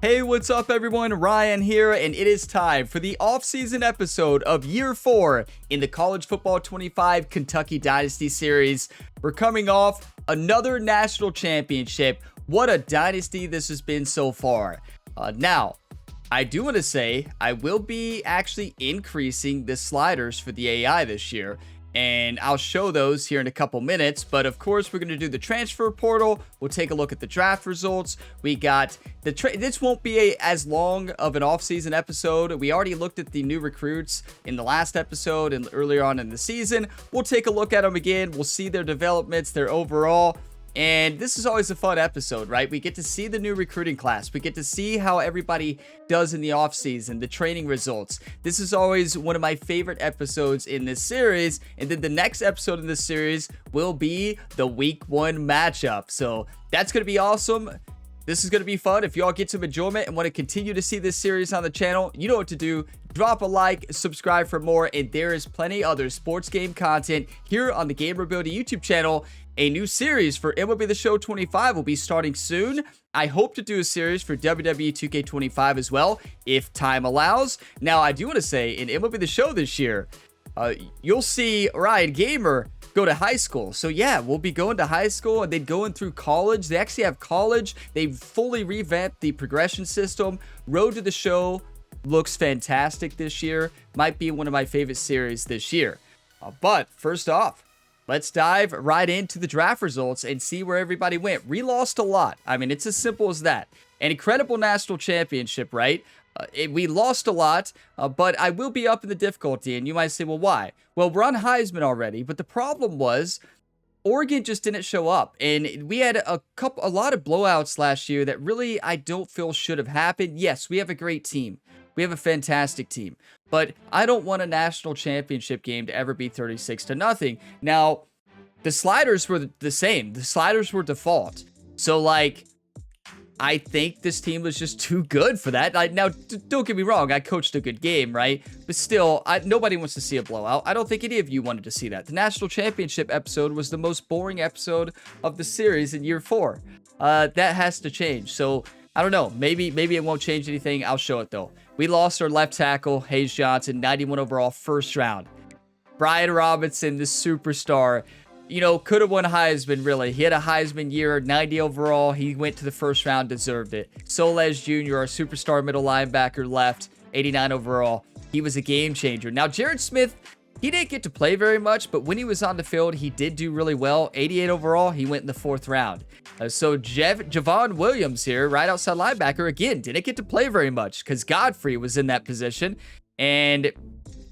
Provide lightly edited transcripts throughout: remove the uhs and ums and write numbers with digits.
Hey, what's up everyone? Ryan here, and it is time for the off-season episode of Year 4 in the College Football 25 Kentucky Dynasty Series. We're coming off another national championship. What a dynasty this has been so far. Now, I do want to say I will be actually increasing the sliders for the AI this year, and I'll show those here in a couple minutes. But of course, we're going to do the transfer portal. We'll take a look at the draft results. We got the this won't be as long of an off-season episode. We already looked at the new recruits in the last episode and earlier on in the season. We'll take a look at them again. We'll see their developments, their overall. And this is always a fun episode, right? We get to see the new recruiting class. We get to see how everybody does in the offseason, the training results. This is always one of my favorite episodes in this series. And then the next episode in this series will be the week 1 matchup. So that's going to be awesome. This is going to be fun. If y'all get some enjoyment and want to continue to see this series on the channel, you know what to do. Drop a like, subscribe for more, and there is plenty other sports game content here on the Gamer Ability YouTube channel. A new series for MLB The Show 25 will be starting soon. I hope to do a series for WWE 2K25 as well, if time allows. Now, I do want to say, in MLB The Show this year, you'll see Ryan Gamer go to high school. So yeah, we'll be going to high school and then going through college. They actually have college. They've fully revamped the progression system. Road to the Show looks fantastic this year. Might be one of my favorite series this year. But first off, let's dive right into the draft results and see where everybody went. We lost a lot. I mean, it's as simple as that. An incredible national championship, right? We lost a lot, but I will be up in the difficulty. And you might say, well, why? Well, we're on Heisman already, but the problem was Oregon just didn't show up. And we had a lot of blowouts last year that really I don't feel should have happened. Yes, we have a great team. We have a fantastic team. But I don't want a national championship game to ever be 36-0. Now, the sliders were the same. The sliders were default. So, like, I think this team was just too good for that. Now, don't get me wrong. I coached a good game, right? But still, nobody wants to see a blowout. I don't think any of you wanted to see that. The national championship episode was the most boring episode of the series in year 4. That has to change. So, I don't know. Maybe it won't change anything. I'll show it, though. We lost our left tackle, Hayes Johnson, 91 overall, first round. Brian Robinson, the superstar, you know, could have won Heisman, really. He had a Heisman year, 90 overall. He went to the first round, deserved it. Soles Jr., our superstar middle linebacker, left, 89 overall. He was a game changer. Now, Jared Smith, he didn't get to play very much, but when he was on the field, he did do really well. 88 overall, he went in the 4th round. So Javon Williams here, right outside linebacker, again, didn't get to play very much because Godfrey was in that position, and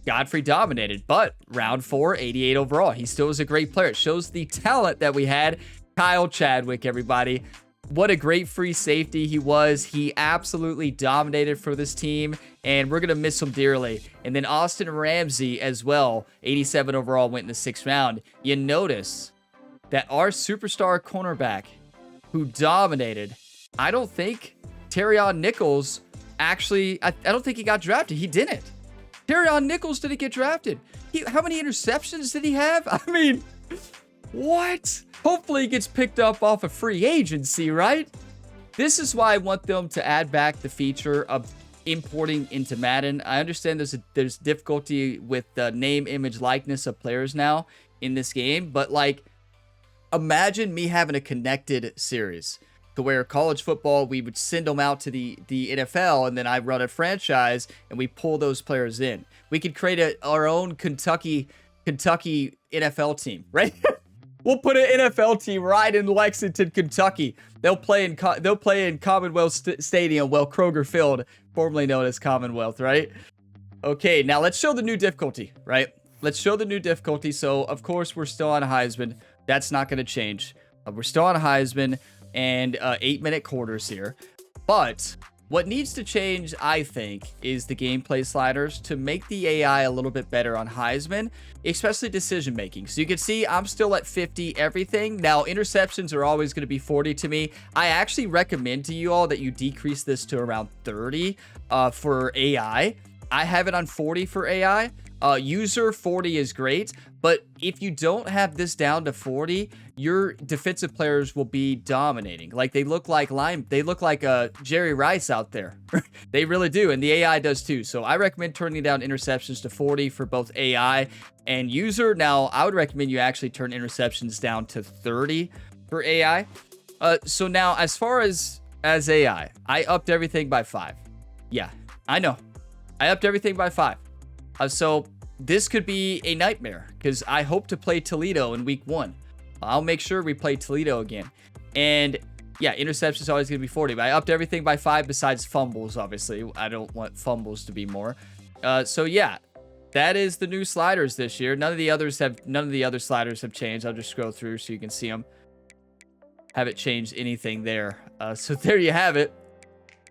Godfrey dominated. But round 4, 88 overall. He still was a great player. It shows the talent that we had. Kyle Chadwick, everybody. What a great free safety he was. He absolutely dominated for this team, and we're going to miss him dearly. And then Austin Ramsey as well, 87 overall, went in the 6th round. You notice that our superstar cornerback who dominated, I don't think Terrion Nichols actually, I don't think he got drafted. He didn't. Terrion Nichols didn't get drafted. How many interceptions did he have? I mean, what? Hopefully he gets picked up off a free agency, right? This is why I want them to add back the feature of importing into Madden. I understand there's difficulty with the name, image, likeness of players now in this game, but like, imagine me having a connected series to where college football, we would send them out to the NFL, and then I run a franchise and we pull those players in. We could create our own Kentucky NFL team, right? We'll put an NFL team right in Lexington, Kentucky. They'll play in Commonwealth Stadium, well, Kroger Field, formerly known as Commonwealth, right? Okay, now let's show the new difficulty, right? Let's show the new difficulty. So, of course, we're still on Heisman. That's not going to change. We're still on Heisman and 8-minute quarters here. But what needs to change, I think, is the gameplay sliders to make the AI a little bit better on Heisman, especially decision making. So you can see I'm still at 50 everything. Now, interceptions are always going to be 40 to me. I actually recommend to you all that you decrease this to around 30 for AI. I have it on 40 for AI. User 40 is great, but if you don't have this down to 40, your defensive players will be dominating. Like they look like Jerry Rice out there. They really do, and the AI does too. So I recommend turning down interceptions to 40 for both AI and user. Now, I would recommend you actually turn interceptions down to 30 for AI. So now, as far as AI, I upped everything by 5. Yeah, I know. I upped everything by 5. So this could be a nightmare because I hope to play Toledo in week 1. I'll make sure we play Toledo again. And yeah, interception is always going to be 40. But I upped everything by 5 besides fumbles, obviously. I don't want fumbles to be more. So yeah, that is the new sliders this year. None of the other sliders have changed. I'll just scroll through so you can see them. Haven't changed anything there. So there you have it.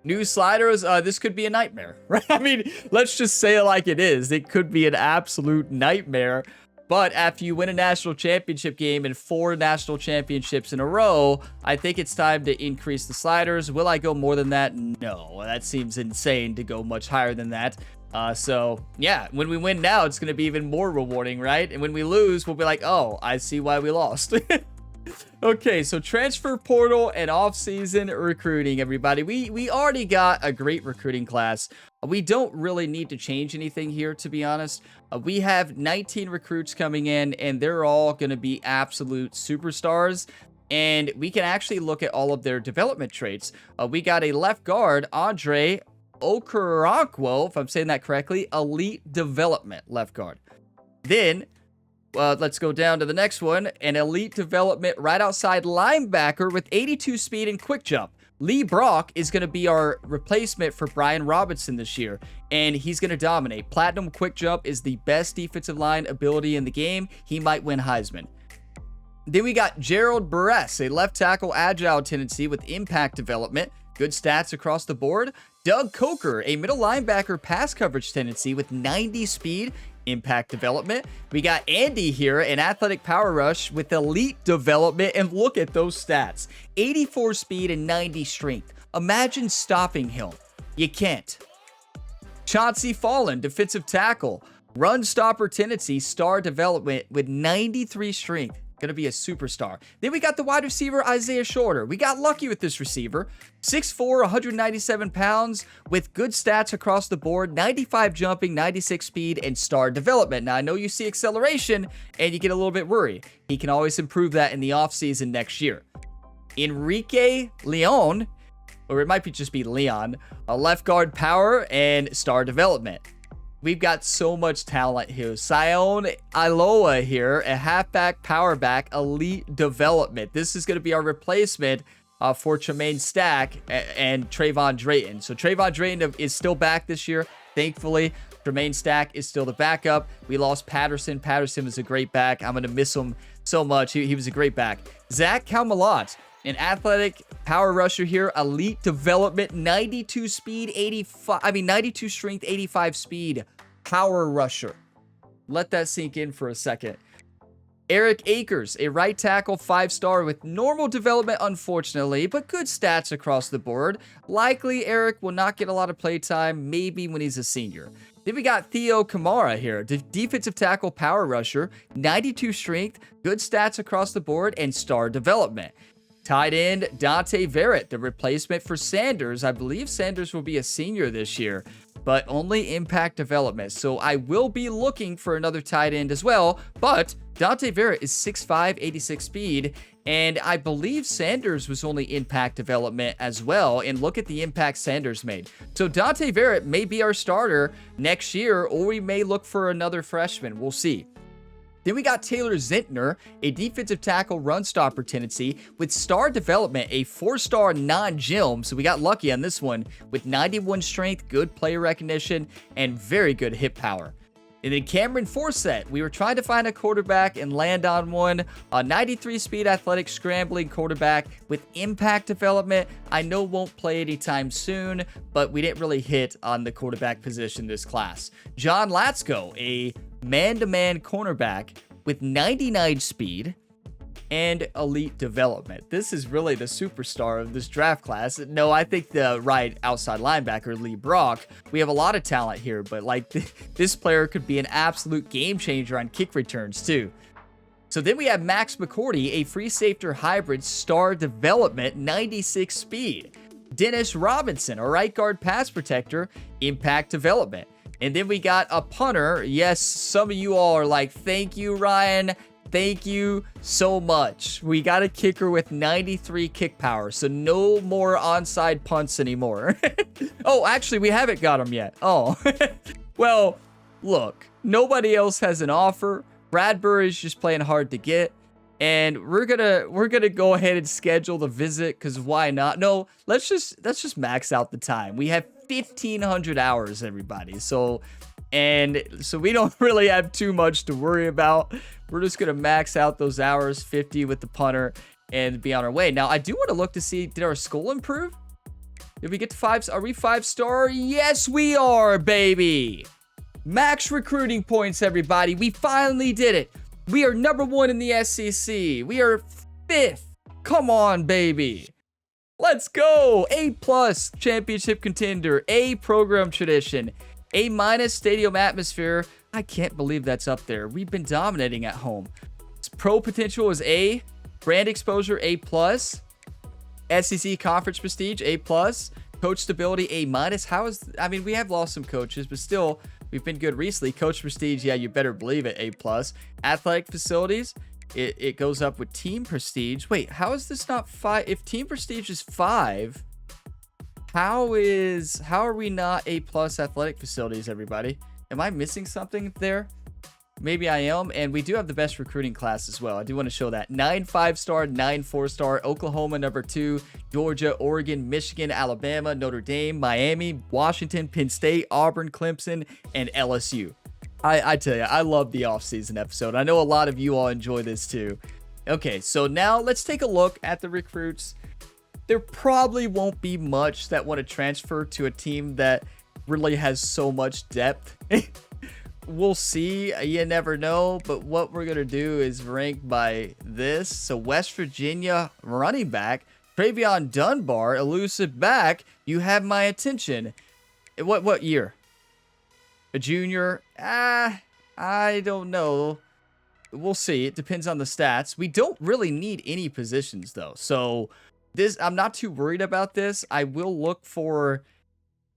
New sliders, this could be a nightmare, right? I mean, let's just say it like it is. It could be an absolute nightmare. But after you win a national championship game and 4 national championships in a row, I think it's time to increase the sliders. Will I go more than that? No, that seems insane to go much higher than that. So yeah, when we win now, it's going to be even more rewarding, right? And when we lose, we'll be like, oh, I see why we lost. Okay, so transfer portal and off-season recruiting, everybody. We already got a great recruiting class. We don't really need to change anything here, to be honest. We have 19 recruits coming in, and they're all going to be absolute superstars. And we can actually look at all of their development traits. We got a left guard, Andre Okoronkwo, if I'm saying that correctly, elite development left guard. Then let's go down to the next one. An elite development right outside linebacker with 82 speed and quick jump. Lee Brock is going to be our replacement for Brian Robinson this year, and he's going to dominate. Platinum quick jump is the best defensive line ability in the game. He might win Heisman. Then we got Gerald Barres, a left tackle agile tendency with impact development. Good stats across the board. Doug Coker, a middle linebacker pass coverage tendency with 90 speed, impact development. We got Andy here, an athletic power rush with elite development, and look at those stats. 84 speed and 90 strength. Imagine stopping him. You can't. Chauncey Fallen, defensive tackle, run stopper tendency, star development with 93 strength. Gonna be a superstar. Then we got the wide receiver, Isaiah Shorter. We got lucky with this receiver. 6'4", 197 pounds with good stats across the board. 95 jumping, 96 speed, and star development. Now, I know you see acceleration and you get a little bit worried. He can always improve that in the offseason next year. Enrique Leon, or it might just be Leon, a left guard power and star development. We've got so much talent here. Sion Iloa here, a halfback, power back, elite development. This is going to be our replacement for Tremaine Stack and Trayvon Drayton. So Trayvon Drayton is still back this year, thankfully. Tremaine Stack is still the backup. We lost Patterson. Patterson was a great back. I'm going to miss him so much. He was a great back. Zach Calmalot, an athletic power rusher here, elite development, 92 speed, 92 strength, 85 speed, power rusher. Let that sink in for a second. Eric Akers, a right tackle, 5-star with normal development, unfortunately, but good stats across the board. Likely Eric will not get a lot of play time, maybe when he's a senior. Then we got Theo Kamara here, defensive tackle, power rusher, 92 strength, good stats across the board, and star development. Tight end, Dante Verrett, the replacement for Sanders. I believe Sanders will be a senior this year, but only impact development. So I will be looking for another tight end as well, but Dante Verrett is 6'5", 86 speed, and I believe Sanders was only impact development as well, and look at the impact Sanders made. So Dante Verrett may be our starter next year, or we may look for another freshman. We'll see. Then we got Taylor Zentner, a defensive tackle run stopper tendency with star development, a 4-star non-gym. So we got lucky on this one with 91 strength, good player recognition, and very good hip power. And then Cameron Forsett, we were trying to find a quarterback and land on one. A 93 speed athletic scrambling quarterback with impact development. I know won't play anytime soon, but we didn't really hit on the quarterback position this class. John Latsko, a man-to-man cornerback with 99 speed, and elite development. This is really the superstar of this draft class. No, I think the right outside linebacker, Lee Brock, we have a lot of talent here, but like this player could be an absolute game changer on kick returns too. So then we have Max McCourty, a free safety hybrid, star development, 96 speed. Dennis Robinson, a right guard pass protector, impact development. And then we got a punter. Yes, some of you all are like, thank you, Ryan. Thank you so much. We got a kicker with 93 kick power, so no more onside punts anymore. Oh, actually, we haven't got him yet. Oh, well, look, nobody else has an offer. Bradbury's just playing hard to get, and we're gonna go ahead and schedule the visit because why not? No, let's just max out the time. We have 1,500 hours, everybody. So we don't really have too much to worry about. We're just gonna max out those hours, 50 with the punter, and be on our way. Now, I do want to look to see, did our skull improve? Did we get to 5? Are we 5-star? Yes, we are, baby. Max recruiting points, everybody. We finally did it. We are number 1 in the SEC. We are 5th. Come on, baby. Let's go. A+ championship contender. A program tradition. A- stadium atmosphere. I can't believe that's up there. We've been dominating at home. Pro potential is A. Brand exposure A+. SEC conference prestige A+. Coach stability A-. How is, I mean, we have lost some coaches, but still, we've been good recently. Coach prestige, yeah, you better believe it, A+. Athletic facilities, it goes up with team prestige. Wait, how is this not 5? If team prestige is 5, how are we not A+ athletic facilities, everybody? Am I missing something there? Maybe I am. And we do have the best recruiting class as well. I do want to show that. 9 5-star, 9 4-star, Oklahoma number 2, Georgia, Oregon, Michigan, Alabama, Notre Dame, Miami, Washington, Penn State, Auburn, Clemson, and LSU. I tell you, I love the offseason episode. I know a lot of you all enjoy this too. Okay, so now let's take a look at the recruits. There probably won't be much that want to transfer to a team that really has so much depth. We'll see. You never know. But what we're going to do is rank by this. So West Virginia running back, Travion Dunbar, elusive back. You have my attention. What year? A junior? I don't know. We'll see. It depends on the stats. We don't really need any positions though. So I'm not too worried about this. I will look for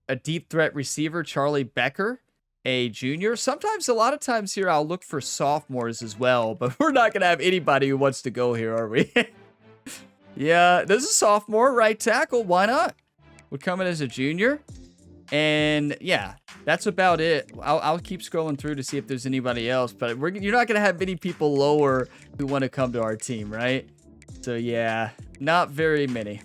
a deep threat receiver, Charlie Becker, a junior. Sometimes, a lot of times here, I'll look for sophomores as well, but we're not going to have anybody who wants to go here, are we? Yeah, there's a sophomore right tackle. Why not? Would come in as a junior. And yeah, that's about it. I'll keep scrolling through to see if there's anybody else, but you're not going to have many people lower who want to come to our team, right? So yeah, not very many.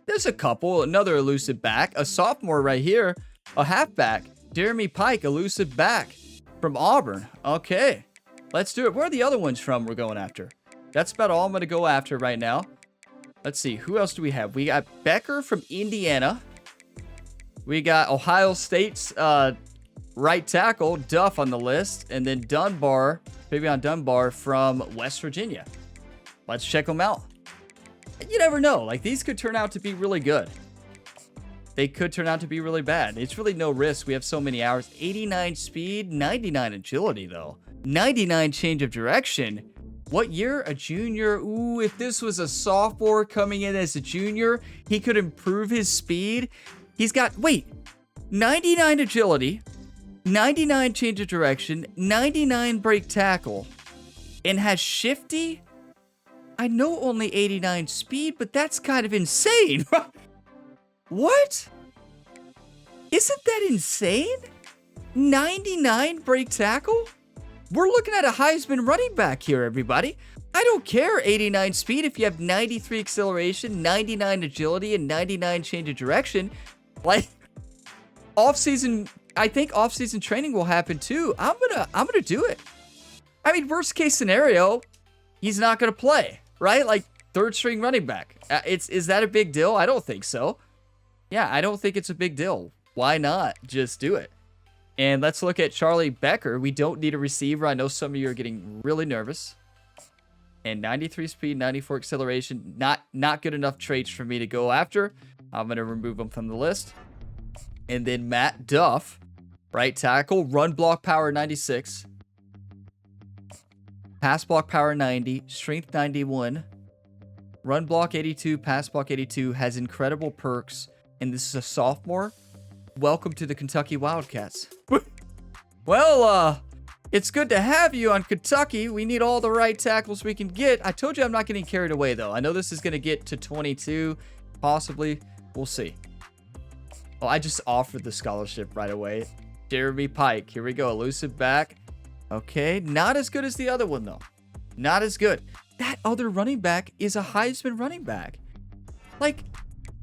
There's a couple. Another elusive back. A sophomore right here. A halfback. Jeremy Pike, elusive back from Auburn. Okay, let's do it. Where are the other ones from we're going after? That's about all I'm going to go after right now. Let's see. Who else do we have? We got Becker from Indiana. We got Ohio State's right tackle, Duff, on the list. And then Dunbar, Travion Dunbar from West Virginia. Let's check them out. You never know. Like, these could turn out to be really good. They could turn out to be really bad. It's really no risk. We have so many hours. 89 speed, 99 agility, though. 99 change of direction. What year? A junior. Ooh, if this was a sophomore coming in as a junior, he could improve his speed. He's got, wait, 99 agility, 99 change of direction, 99 break tackle, and has shifty? I know only 89 speed, but that's kind of insane. What? Isn't that insane? 99 break tackle? We're looking at a Heisman running back here, everybody. I don't care 89 speed if you have 93 acceleration, 99 agility, and 99 change of direction. Like, off-season, I think off-season training will happen too. I'm gonna do it. I mean, worst case scenario, he's not gonna play, right? Like, third string running back. Is that a big deal? I don't think so. Yeah, I don't think it's a big deal. Why not just do it? And let's look at Charlie Becker. We don't need a receiver. I know some of you are getting really nervous. And 93 speed, 94 acceleration. Not good enough traits for me to go after. I'm going to remove them from the list. And then Matt Duff, right tackle, run block power 96. Pass block power 90, strength 91. Run block 82, pass block 82, has incredible perks. And this is a sophomore. Welcome to the Kentucky Wildcats. Well, it's good to have you on Kentucky. We need all the right tackles we can get. I told you I'm not getting carried away, though. I know this is going to get to 22, possibly. We'll see. Oh, I just offered the scholarship right away. Jeremy Pike. Here we go. Elusive back. Okay. Not as good as the other one, though. Not as good. That other running back is a Heisman running back. Like,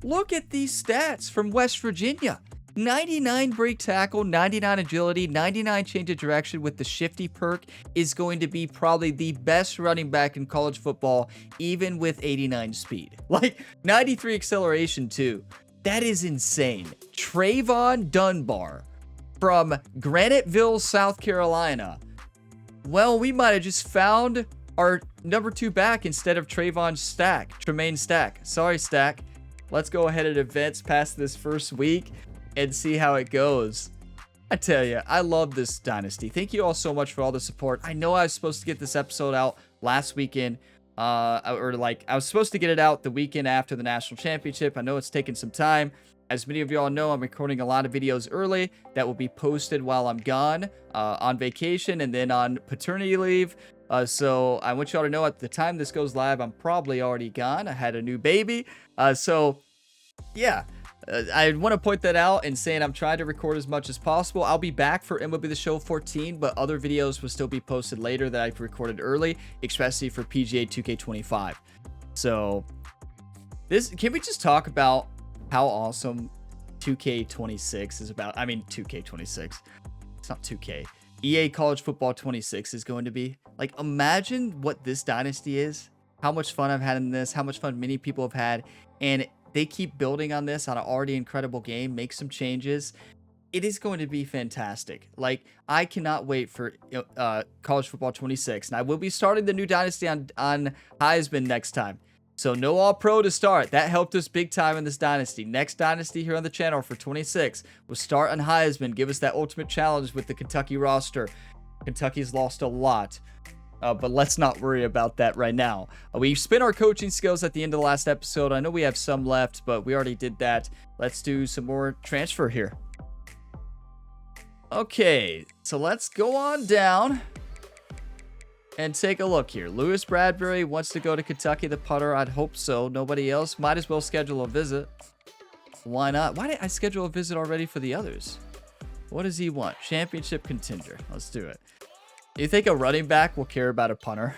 look at these stats from West Virginia. 99 break tackle, 99 agility, 99 change of direction with the shifty perk is going to be probably the best running back in college football, even with 89 speed. Like, 93 acceleration, too. That is insane. Trayvon Dunbar from Graniteville, South Carolina. Well, we might have just found our number 2 back instead of Tremaine Stack. Sorry, Stack. Let's go ahead and advance past this first week and see how it goes. I tell you, I love this dynasty. Thank you all so much for all the support. I know I was supposed to get this episode out last weekend, I was supposed to get it out the weekend after the national championship. I know it's taken some time. As many of y'all know, I'm recording a lot of videos early that will be posted while I'm gone on vacation and then on paternity leave. So I want y'all to know at the time this goes live, I'm probably already gone. I had a new baby. So yeah. I want to point that out and saying I'm trying to record as much as possible. I'll be back for MLB The Show 14, but other videos will still be posted later that I've recorded early, especially for PGA 2K25. So, can we just talk about how awesome 2K26 is about? I mean, 2K26. It's not 2K. EA College Football 26 is going to be. Like, imagine what this dynasty is. How much fun I've had in this. How much fun many people have had. And they keep building on this on an already incredible game, make some changes. It is going to be fantastic. Like, I cannot wait for College Football 26. And I will be starting the new dynasty on Heisman next time. So no all-pro to start. That helped us big time in this dynasty. Next dynasty here on the channel for 26. We'll start on Heisman. Give us that ultimate challenge with the Kentucky roster. Kentucky's lost a lot. But let's not worry about that right now. We spent our coaching skills at the end of the last episode. I know we have some left, but we already did that. Let's do some more transfer here. Okay, so let's go on down and take a look here. Lewis Bradbury wants to go to Kentucky, the punter. I'd hope so. Nobody else. Might as well schedule a visit. Why not? Why didn't I schedule a visit already for the others? What does he want? Championship contender. Let's do it. You think a running back will care about a punter?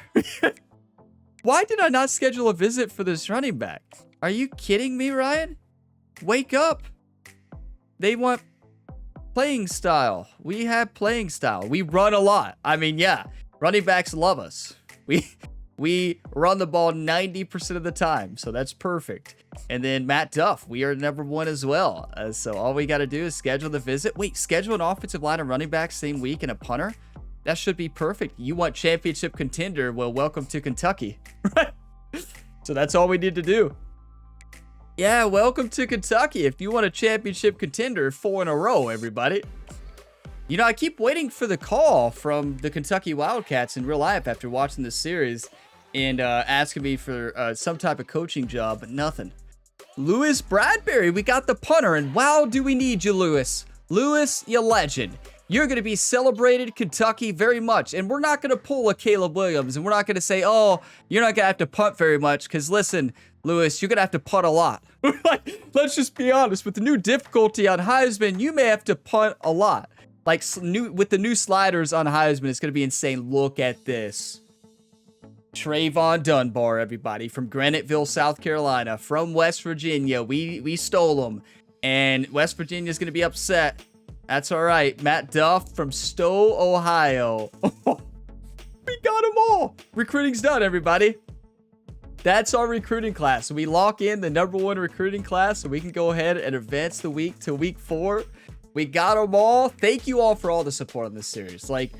Why did I not schedule a visit for this running back? Are you kidding me, Ryan? Wake up. They want playing style. We have playing style. We run a lot. I mean, yeah, running backs love us. We run the ball 90% of the time, so that's perfect. And then Matt Duff, we are number 1 as well. So all we got to do is schedule the visit. Wait, schedule an offensive line and running back same week and a punter? That should be perfect. You want championship contender? Well, welcome to Kentucky. Right? So that's all we need to do. Yeah, welcome to Kentucky. If you want a championship contender, 4 in a row, everybody. You know, I keep waiting for the call from the Kentucky Wildcats in real life after watching this series and asking me for some type of coaching job, but nothing. Lewis Bradbury, we got the punter, and wow, do we need you, Lewis. Lewis, you legend. You're going to be celebrated, Kentucky, very much. And we're not going to pull a Caleb Williams. And we're not going to say, oh, you're not going to have to punt very much. Because listen, Lewis, you're going to have to punt a lot. Like, let's just be honest. With the new difficulty on Heisman, you may have to punt a lot. Like, with the new sliders on Heisman, it's going to be insane. Look at this. Trayvon Dunbar, everybody, from Graniteville, South Carolina, from West Virginia. We stole him. And West Virginia's going to be upset. That's all right. Matt Duff from Stowe, Ohio. We got them all. Recruiting's done, everybody. That's our recruiting class. So we lock in the number 1 recruiting class so we can go ahead and advance the week to week 4. We got them all. Thank you all for all the support on this series. Like,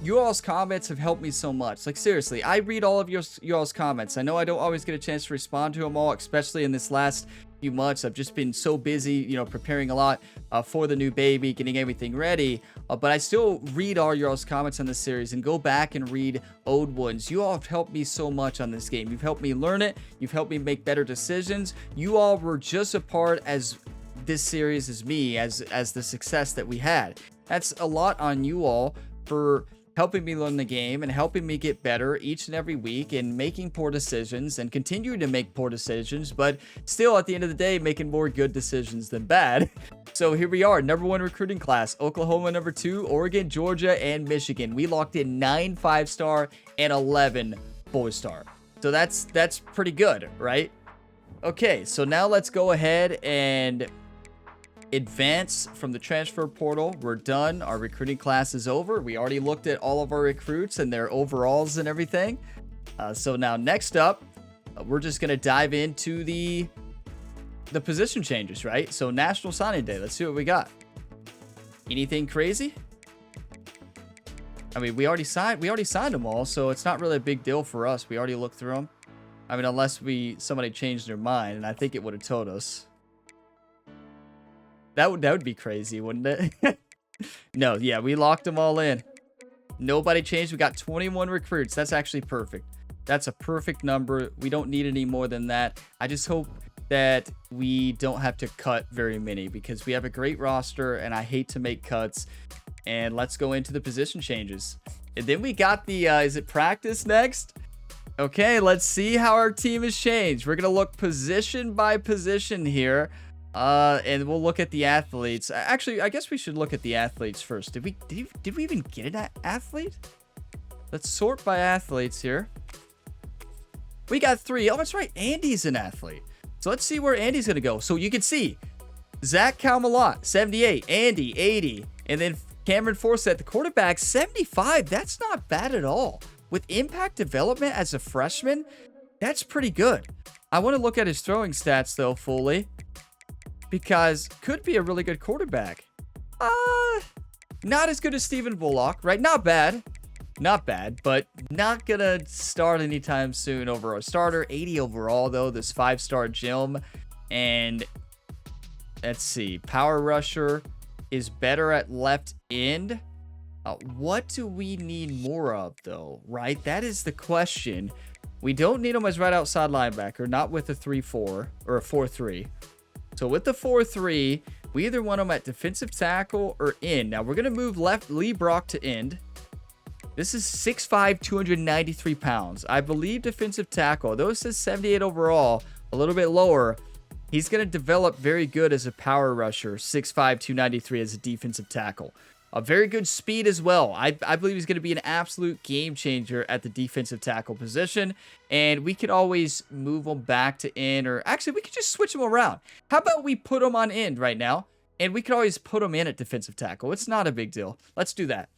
you all's comments have helped me so much. Like, seriously, I read all of you all's comments. I know I don't always get a chance to respond to them all, especially in this last few months. I've just been so busy, you know, preparing a lot for the new baby, getting everything ready. But I still read all your all's comments on this series and go back and read old ones. You all have helped me so much on this game. You've helped me learn it. You've helped me make better decisions. You all were just as part as this series as me, as the success that we had. That's a lot on you all for helping me learn the game and helping me get better each and every week and making poor decisions and continuing to make poor decisions, but still at the end of the day making more good decisions than bad. So here we are, #1 recruiting class, Oklahoma #2, Oregon, Georgia, and Michigan. We locked in 9 5-star and 11 4-star. So that's pretty good, right? Okay, so now let's go ahead and advance from the transfer portal. We're done. Our recruiting class is over. We already looked at all of our recruits and their overalls and everything. So now next up, we're just going to dive into the position changes, right? So National Signing Day. Let's see what we got. Anything crazy? I mean, we already signed them all, so it's not really a big deal for us. We already looked through them. I mean, unless somebody changed their mind, and I think it would have told us. That would be crazy, wouldn't it? No, yeah, we locked them all in. Nobody changed. We got 21 recruits. That's actually perfect. That's a perfect number. We don't need any more than that. I just hope that we don't have to cut very many because we have a great roster and I hate to make cuts. And let's go into the position changes. And then we got the, is it practice next? Okay, let's see how our team has changed. We're going to look position by position here. And we'll look at the athletes. Actually, I guess we should look at the athletes first. Did we even get an athlete? Let's sort by athletes here. We got 3. Oh, that's right. Andy's an athlete. So let's see where Andy's going to go. So you can see Zach Calmalot, 78. Andy, 80. And then Cameron Forsett, the quarterback, 75. That's not bad at all. With impact development as a freshman, that's pretty good. I want to look at his throwing stats, though, fully. Because could be a really good quarterback. Not as good as Stephen Bullock, right? Not bad. Not bad, but not gonna start anytime soon over a starter. 80 overall, though, this 5-star gem. And let's see. Power rusher is better at left end. What do we need more of, though, right? That is the question. We don't need him as right outside linebacker, not with a 3-4 or a 4-3. So with the 4-3, we either want him at defensive tackle or end. Now, we're going to move Lee Brock to end. This is 6'5", 293 pounds. I believe defensive tackle. Though it says 78 overall, a little bit lower, he's going to develop very good as a power rusher, 6'5", 293 as a defensive tackle. A very good speed as well. I believe he's going to be an absolute game changer at the defensive tackle position. And we could always move him back to end. Or actually, we could just switch him around. How about we put him on end right now? And we could always put him in at defensive tackle. It's not a big deal. Let's do that.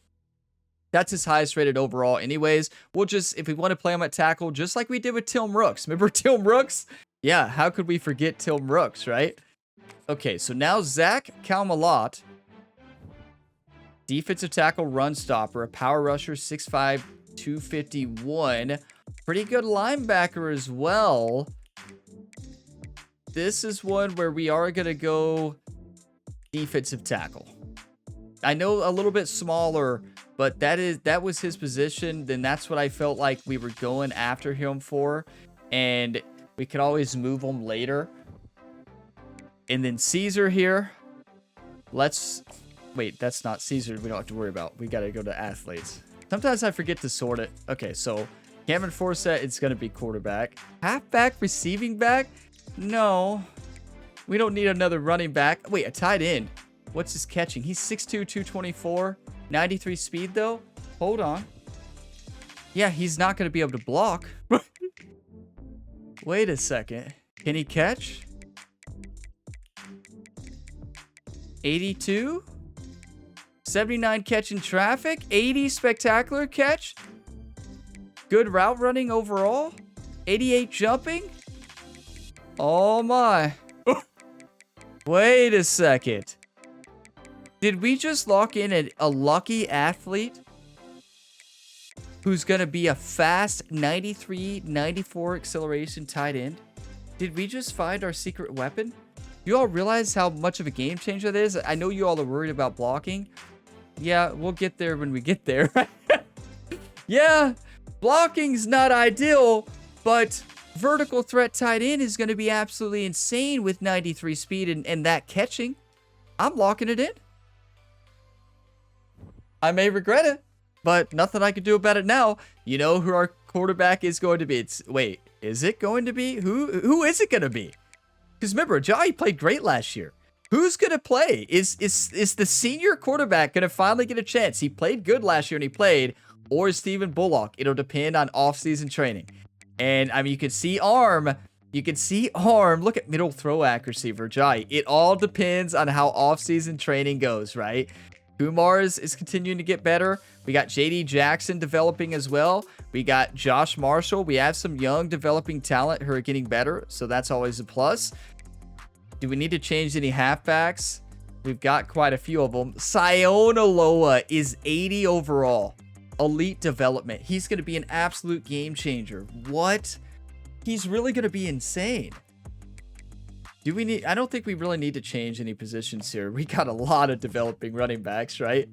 That's his highest rated overall anyways. We'll just, if we want to play him at tackle, just like we did with Tim Rooks. Remember Tim Rooks? Yeah, how could we forget Tim Rooks, right? Okay, so now Zach Calmalot. Defensive tackle, run stopper, a power rusher, 6'5", 251. Pretty good linebacker as well. This is one where we are going to go defensive tackle. I know a little bit smaller, but that was his position. Then that's what I felt like we were going after him for. And we could always move him later. And then Caesar here. Wait, that's not Caesar. We don't have to worry about. We got to go to athletes. Sometimes I forget to sort it. Okay, so Cameron Forsett, it's going to be quarterback. Halfback, receiving back? No. We don't need another running back. Wait, a tight end. What's his catching? He's 6'2", 224. 93 speed, though. Hold on. Yeah, he's not going to be able to block. Wait a second. Can he catch? 82? 79 catch in traffic, 80 spectacular catch, good route running overall, 88 jumping. Oh my. Wait a second. Did we just lock in a lucky athlete who's going to be a fast 93, 94 acceleration tight end? Did we just find our secret weapon? You all realize how much of a game changer that is? I know you all are worried about blocking. Yeah, we'll get there when we get there. Yeah, blocking's not ideal, but vertical threat tight end is going to be absolutely insane with 93 speed and that catching. I'm locking it in. I may regret it, but nothing I can do about it now. You know who our quarterback is going to be. Wait, is it going to be? Who is it going to be? Because remember, Jai played great last year. Who's going to play? Is the senior quarterback going to finally get a chance? He played good last year and he played. Or is Stephen Bullock? It'll depend on off-season training. And, I mean, you can see arm. You can see arm. Look at middle throw accuracy for Jai. It all depends on how off-season training goes, right? Kumar is continuing to get better. We got J.D. Jackson developing as well. We got Josh Marshall. We have some young developing talent who are getting better, so that's always a plus. Do we need to change any halfbacks? We've got quite a few of them. Sionaloa is 80 overall. Elite development. He's going to be an absolute game changer. What? He's really going to be insane. Do we need... I don't think we really need to change any positions here. We got a lot of developing running backs, right?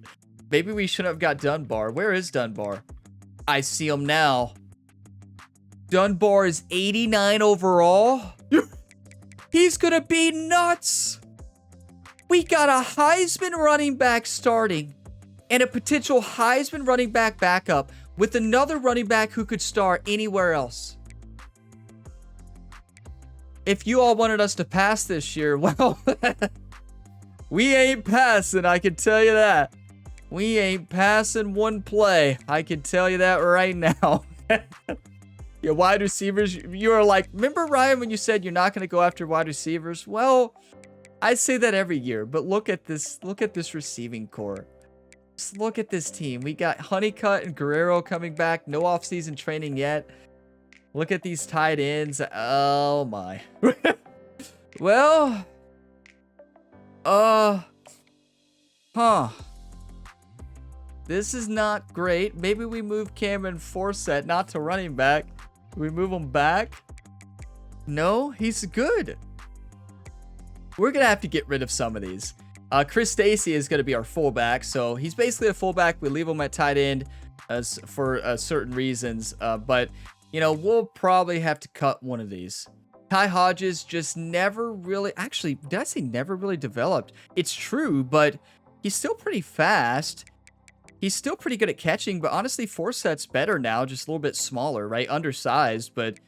Maybe we shouldn't have got Dunbar. Where is Dunbar? I see him now. Dunbar is 89 overall. He's going to be nuts. We got a Heisman running back starting and a potential Heisman running back backup with another running back who could start anywhere else. If you all wanted us to pass this year, well, we ain't passing, I can tell you that. We ain't passing one play. I can tell you that right now. Your wide receivers, you are like, remember, Ryan, when you said you're not going to go after wide receivers? Well, I say that every year, but look at this receiving core. Just look at this team. We got Honeycutt and Guerrero coming back. No offseason training yet. Look at these tight ends. Oh, my. Well, this is not great. Maybe we move Cameron Forsett, not to running back. We move him back. No, he's good. We're going to have to get rid of some of these. Chris Stacy is going to be our fullback. So he's basically a fullback. We leave him at tight end for certain reasons. But, you know, we'll probably have to cut one of these. Ty Hodges just never really... Actually, did I say never really developed? It's true, but he's still pretty fast. He's still pretty good at catching, but honestly, Forsett's better now. Just a little bit smaller, right? Undersized, but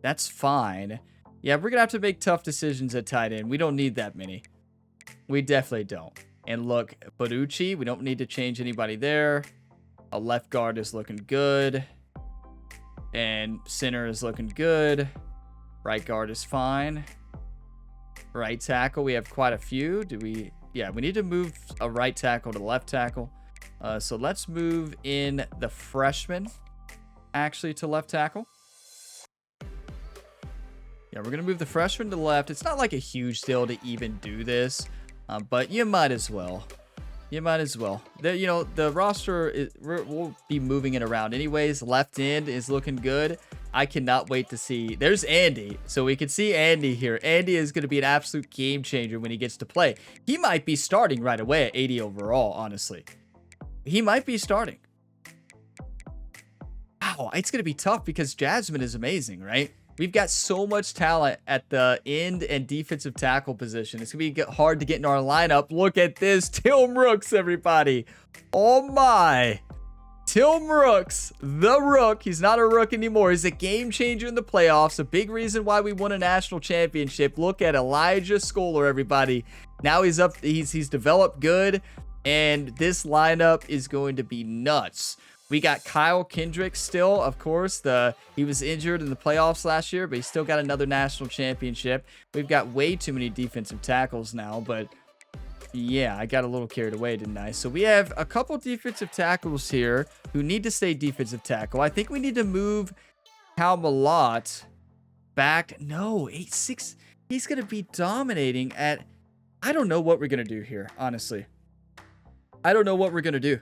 that's fine. Yeah, we're going to have to make tough decisions at tight end. We don't need that many. We definitely don't. And look, Bonucci, we don't need to change anybody there. A left guard is looking good. And center is looking good. Right guard is fine. Right tackle, we have quite a few. Yeah, we need to move a right tackle to left tackle. So let's move in the freshman, actually, to left tackle. Yeah, we're going to move the freshman to left. It's not like a huge deal to even do this, but you might as well. You might as well. You know, the roster, we'll be moving it around anyways. Left end is looking good. I cannot wait to see. There's Andy. So we can see Andy here. Andy is going to be an absolute game changer when he gets to play. He might be starting right away at 80 overall, honestly. He might be starting. Wow, it's going to be tough because Jasmine is amazing, right? We've got so much talent at the end and defensive tackle position. It's going to be hard to get in our lineup. Look at this. Tim Rooks, everybody. Oh, my. Tim Rooks, the Rook. He's not a Rook anymore. He's a game changer in the playoffs. A big reason why we won a national championship. Look at Elijah Scholar, everybody. Now he's up. He's developed good. And this lineup is going to be nuts. We got Kyle Kendrick still, of course. He was injured in the playoffs last year, but he still got another national championship. We've got way too many defensive tackles now, but yeah, I got a little carried away, didn't I? So we have a couple defensive tackles here who need to stay defensive tackle. I think we need to move Cal Malott back. No, 8'6". He's going to be dominating at... I don't know what we're going to do here, honestly. I don't know what we're going to do.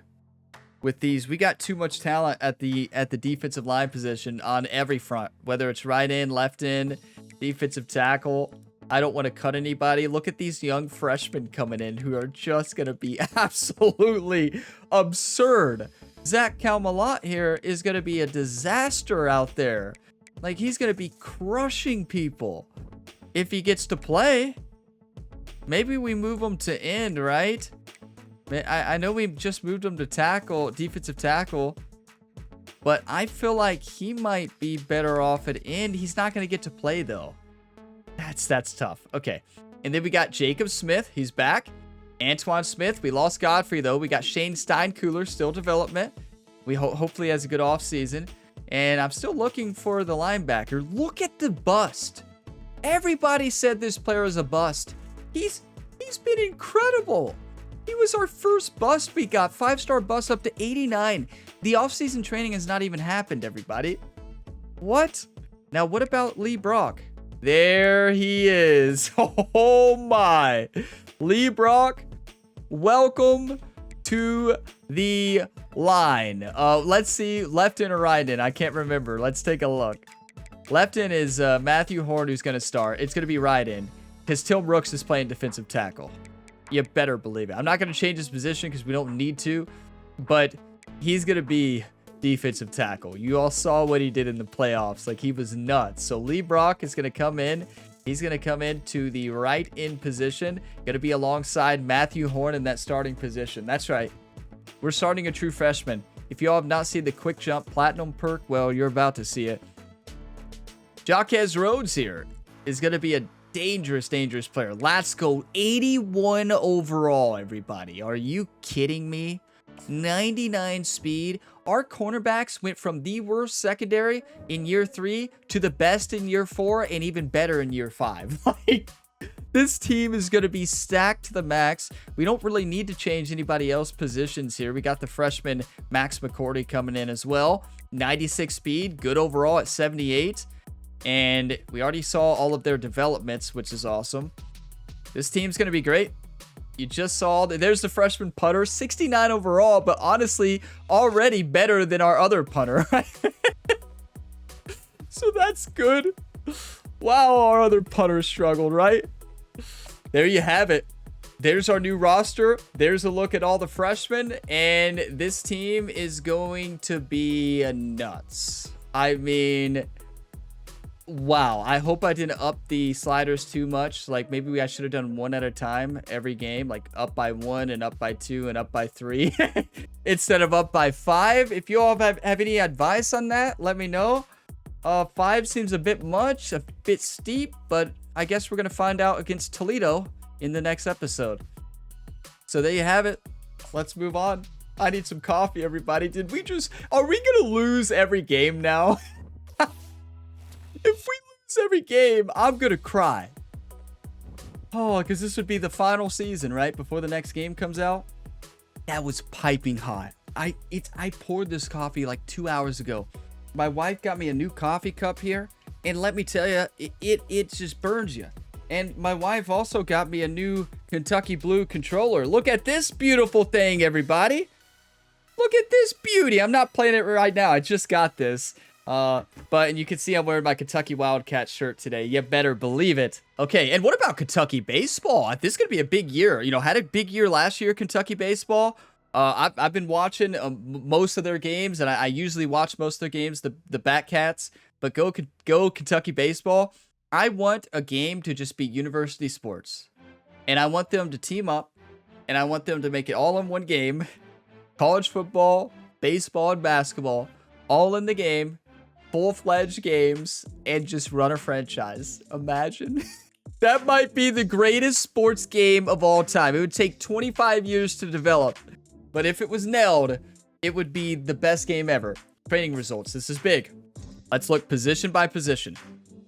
with these. We got too much talent at the defensive line position on every front, whether it's right end, left end, defensive tackle. I don't want to cut anybody. Look at these young freshmen coming in who are just going to be absolutely absurd. Zach Calmalot here is going to be a disaster out there. Like, he's going to be crushing people if he gets to play. Maybe we move him to end, right? I know we just moved him to tackle, defensive tackle, but I feel like he might be better off at end. He's not going to get to play, though. That's tough. Okay. And then we got Jacob Smith. He's back. Antoine Smith. We lost Godfrey, though. We got Shane Steinkühler, still development. We hopefully has a good offseason. And I'm still looking for the linebacker. Look at the bust. Everybody said this player is a bust. He's been incredible. He was our first bust we got. 5-star bust up to 89. The offseason training has not even happened, everybody. What? Now, what about Lee Brock? There he is. Oh, my. Lee Brock, welcome to the line. Let's see. Left in or right in? I can't remember. Let's take a look. Left in is Matthew Horn, who's going to start. It's going to be right in because Tim Brooks is playing defensive tackle. You better believe it. I'm not going to change his position because we don't need to, but he's going to be defensive tackle. You all saw what he did in the playoffs. Like, he was nuts. So Lee Brock is going to come in. He's going to come into the right end position. Going to be alongside Matthew Horn in that starting position. That's right. We're starting a true freshman. If you all have not seen the quick jump platinum perk, well, you're about to see it. Jaquez Rhodes here is going to be a dangerous player. Let's go. 81 overall, everybody. Are you kidding me? 99 speed. Our cornerbacks went from the worst secondary in year 3 to the best in year 4 and even better in year 5. Like, this team is going to be stacked to the max. We don't really need to change anybody else's positions here. We got the freshman Max McCourty coming in as well. 96 speed. Good overall at 78. And we already saw all of their developments, which is awesome. This team's going to be great. You just saw that there's the freshman punter, 69 overall, but honestly, already better than our other punter. So that's good. Wow, our other punter struggled, right? There you have it. There's our new roster. There's a look at all the freshmen, and this team is going to be nuts. I mean, wow. I hope I didn't up the sliders too much. Like, maybe I should have done one at a time every game, like up by 1 and up by 2 and up by 3 instead of up by 5. If you all have any advice on that, let me know. 5 seems a bit much, a bit steep, but I guess we're going to find out against Toledo in the next episode. So there you have it. Let's move on. I need some coffee, everybody. Are we going to lose every game now? If we lose every game, I'm going to cry. Oh, because this would be the final season, right? Before the next game comes out. That was piping hot. I poured this coffee like 2 hours ago. My wife got me a new coffee cup here. And let me tell you, it just burns you. And my wife also got me a new Kentucky Blue controller. Look at this beautiful thing, everybody. Look at this beauty. I'm not playing it right now. I just got this. And you can see I'm wearing my Kentucky Wildcat shirt today. You better believe it. Okay, and what about Kentucky baseball? This is going to be a big year. You know, had a big year last year, Kentucky baseball. I've been watching most of their games, and I usually watch most of their games, the Batcats. But go Kentucky baseball. I want a game to just be university sports. And I want them to team up, and I want them to make it all in one game. College football, baseball, and basketball, all in the game. Full-fledged games, and just run a franchise. Imagine. That might be the greatest sports game of all time. It would take 25 years to develop. But if it was nailed, it would be the best game ever. Training results. This is big. Let's look position by position.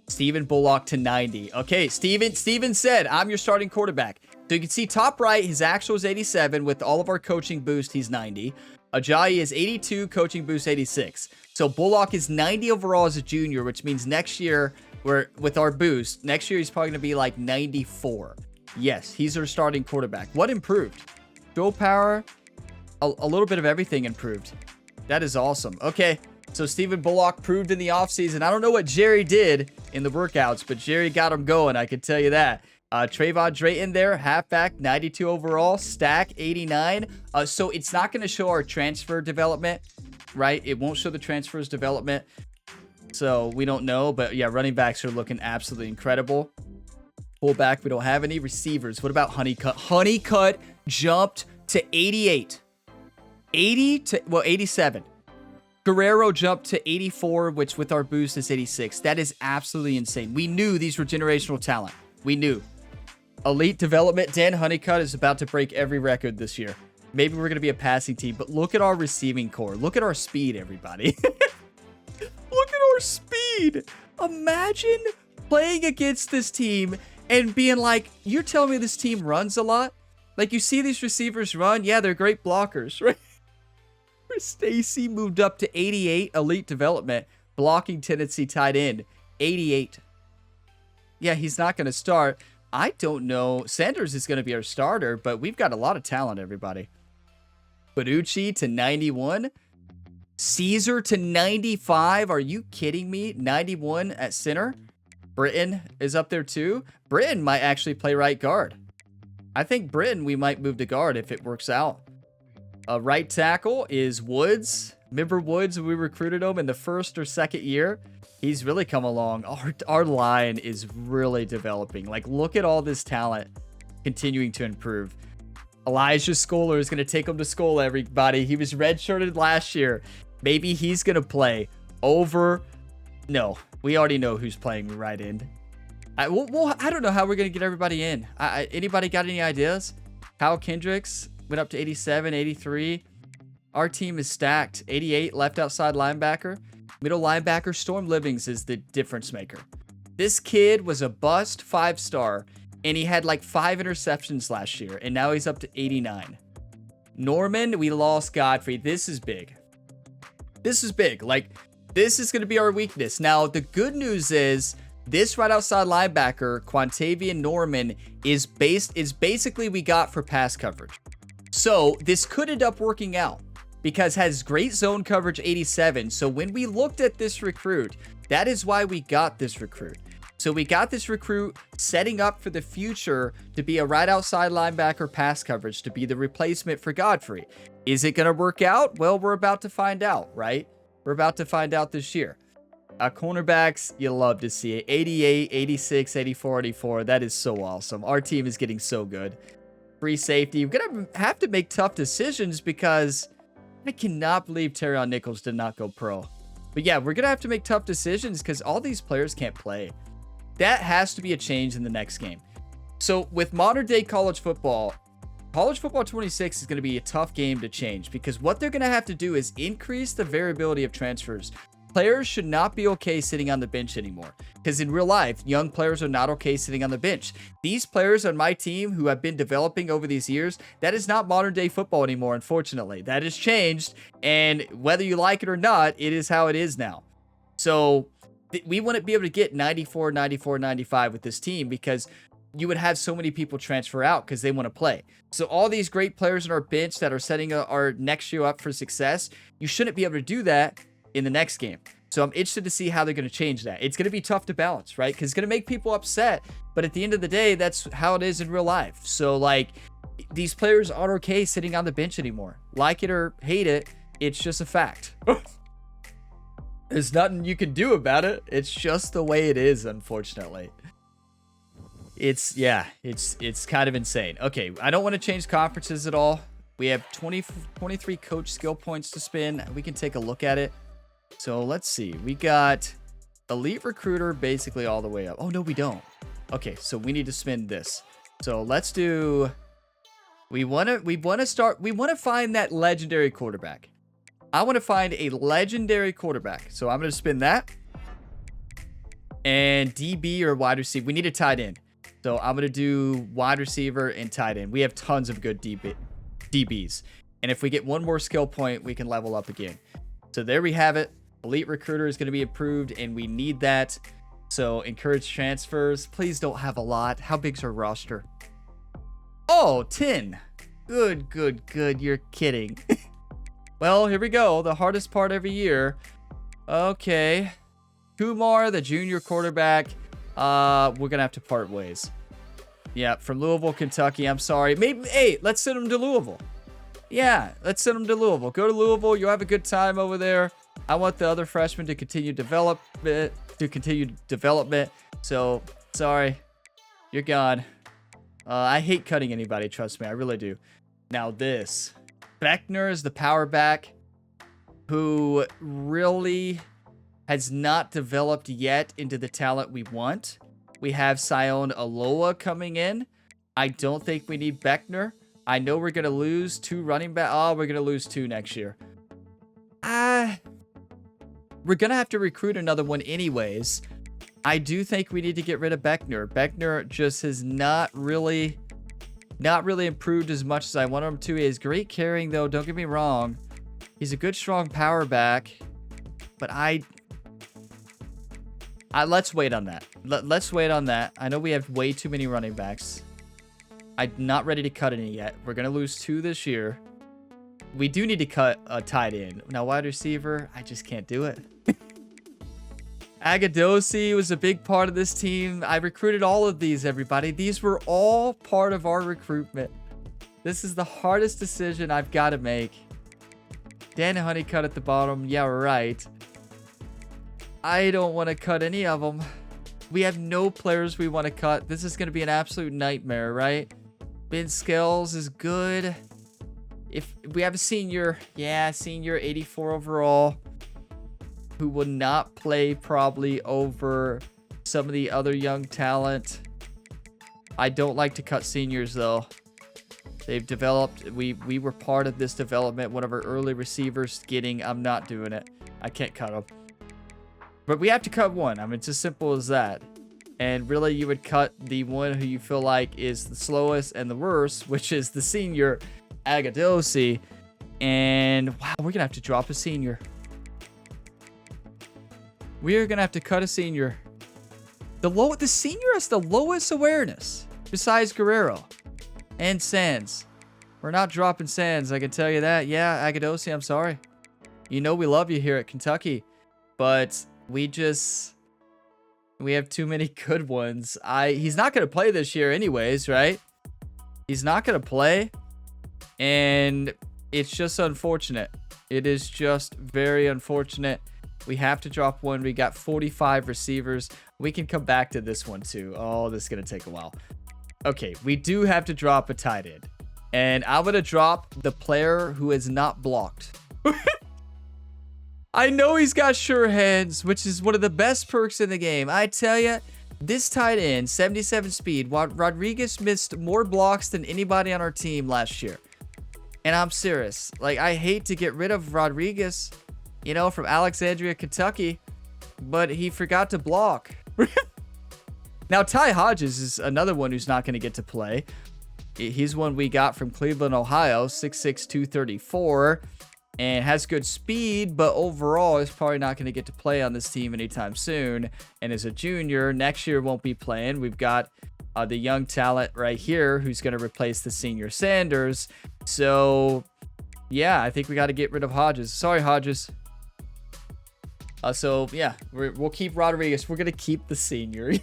Stephen Bullock to 90. Okay, Steven said, I'm your starting quarterback. So you can see top right, his actual is 87. With all of our coaching boost, he's 90. Ajayi is 82, coaching boost 86. So Bullock is 90 overall as a junior, which means next year, with our boost, next year he's probably going to be like 94. Yes, he's our starting quarterback. What improved? Throw power, a little bit of everything improved. That is awesome. Okay, so Stephen Bullock proved in the offseason. I don't know what Jerry did in the workouts, but Jerry got him going, I can tell you that. Trayvon Drayton there, halfback, 92 overall, stack, 89. So it's not going to show our transfer development, right? It won't show the transfers development. So we don't know, but yeah, running backs are looking absolutely incredible. Fullback, we don't have any. Receivers, what about Honeycutt? Honeycutt jumped to 88. 87. Guerrero jumped to 84, which with our boost is 86. That is absolutely insane. We knew these were generational talent. We knew. Elite development, Dan Honeycutt is about to break every record this year. Maybe we're going to be a passing team, but look at our receiving core. Look at our speed, everybody. Look at our speed. Imagine playing against this team and being like, you're telling me this team runs a lot? Like, you see these receivers run? Yeah, they're great blockers, right? Stacy moved up to 88, elite development. Blocking tendency tight end, 88. Yeah, he's not going to start. I don't know. Sanders is going to be our starter, but we've got a lot of talent, everybody. Bonucci to 91. Caesar to 95. Are you kidding me? 91 at center. Britton is up there too. Britton might actually play right guard. I think Britton we might move to guard if it works out. Right tackle is Woods. Remember Woods? We recruited him in the first or second year. He's really come along. Our line is really developing. Like, look at all this talent continuing to improve. Elijah Scholar is going to take him to school, everybody. He was redshirted last year. Maybe he's going to play over. No, we already know who's playing right end. I don't know how we're going to get everybody in. Anybody got any ideas? Kyle Kendricks went up to 87, 83. Our team is stacked. 88 left outside linebacker. Middle linebacker, Storm Livings is the difference maker. This kid was a bust 5-star, and he had like 5 interceptions last year, and now he's up to 89. Norman, we lost Godfrey. This is big. This is big. Like, this is going to be our weakness. Now, the good news is this right outside linebacker, Quantavian Norman, is basically we got for pass coverage. So this could end up working out because has great zone coverage, 87. So when we looked at this recruit, that is why we got this recruit. So we got this recruit setting up for the future to be a right outside linebacker pass coverage, to be the replacement for Godfrey. Is it going to work out? Well, we're about to find out, right? We're about to find out this year. Cornerbacks, you love to see it. 88, 86, 84, 84. That is so awesome. Our team is getting so good. Free safety. We're going to have to make tough decisions because I cannot believe Terrion Nichols did not go pro. But yeah, we're going to have to make tough decisions because all these players can't play. That has to be a change in the next game. So with modern day college football 26 is going to be a tough game to change because what they're going to have to do is increase the variability of transfers. Players should not be okay sitting on the bench anymore because in real life, young players are not okay sitting on the bench. These players on my team who have been developing over these years, that is not modern day football anymore, unfortunately. That has changed, and whether you like it or not, it is how it is now. So we wouldn't be able to get 94, 94, 95 with this team because you would have so many people transfer out because they want to play. So all these great players on our bench that are setting our next year up for success, you shouldn't be able to do that in the next game. So I'm interested to see how they're going to change that. It's going to be tough to balance, right? Because it's going to make people upset. But at the end of the day, that's how it is in real life. So like these players aren't okay sitting on the bench anymore. Like it or hate it, it's just a fact. There's nothing you can do about it. It's just the way it is, unfortunately. It's kind of insane. Okay, I don't want to change conferences at all. We have 23 coach skill points to spin. We can take a look at it. So let's see. We got elite recruiter basically all the way up. Oh, no, we don't. Okay, so we need to spin this. So let's do... We want to find that legendary quarterback. I want to find a legendary quarterback. So I'm going to spin that. And DB or wide receiver. We need a tight end. So I'm going to do wide receiver and tight end. We have tons of good DBs. And if we get one more skill point, we can level up again. So there we have it. Elite recruiter is going to be approved, and we need that. So encourage transfers. Please don't have a lot. How big's our roster? Oh, 10. Good. You're kidding. Well, here we go. The hardest part every year. Okay. Kumar, the junior quarterback. We're going to have to part ways. Yeah, from Louisville, Kentucky. I'm sorry. Maybe, hey, let's send him to Louisville. Yeah, let's send him to Louisville. Go to Louisville. You'll have a good time over there. I want the other freshmen to continue development. So, sorry. You're gone. I hate cutting anybody. Trust me. I really do. Now this. Beckner is the power back who really has not developed yet into the talent we want. We have Sion Aloa coming in. I don't think we need Beckner. I know we're going to lose 2 running back. Oh, we're going to lose 2 next year. We're going to have to recruit another one anyways. I do think we need to get rid of Beckner. Beckner just has not really improved as much as I want him to. He has great carrying, though. Don't get me wrong. He's a good, strong power back. But let's wait on that. Let's wait on that. I know we have way too many running backs. I'm not ready to cut any yet. We're going to lose 2 this year. We do need to cut a tight end. Now, wide receiver, I just can't do it. Agadosi was a big part of this team. I recruited all of these, everybody. These were all part of our recruitment. This is the hardest decision I've got to make. Dan Honeycutt at the bottom. Yeah, right. I don't want to cut any of them. We have no players we want to cut. This is going to be an absolute nightmare, right? Ben Scales is good. If we have a senior, senior 84 overall, who will not play probably over some of the other young talent. I don't like to cut seniors, though. They've developed. We were part of this development. One of our early receivers getting. I'm not doing it. I can't cut them. But we have to cut one. I mean, it's as simple as that. And really, you would cut the one who you feel like is the slowest and the worst, which is the senior, Agadosi. And wow, we're going to have to drop a senior. We're going to have to cut a senior. The senior has the lowest awareness besides Guerrero and Sands. We're not dropping Sands, I can tell you that. Yeah, Agadosi, I'm sorry. You know we love you here at Kentucky, but we have too many good ones. He's not going to play this year anyways, right? He's not going to play, and it's just unfortunate. It is just very unfortunate. We have to drop one. We got 45 receivers. We can come back to this one too. Oh, this is going to take a while. Okay, we do have to drop a tight end. And I'm going to drop the player who is not blocked. I know he's got sure hands, which is one of the best perks in the game. I tell you, this tight end, 77 speed, Rodriguez missed more blocks than anybody on our team last year. And I'm serious. Like, I hate to get rid of Rodriguez, you know, from Alexandria, Kentucky, but he forgot to block. Now, Ty Hodges is another one who's not going to get to play. He's one we got from Cleveland, Ohio, 6'6", 234, and has good speed, but overall is probably not going to get to play on this team anytime soon. And as a junior, next year won't be playing. We've got the young talent right here who's going to replace the senior Sanders. So, yeah, I think we got to get rid of Hodges. Sorry, Hodges. So, yeah, we'll keep Rodriguez. We're going to keep the senior.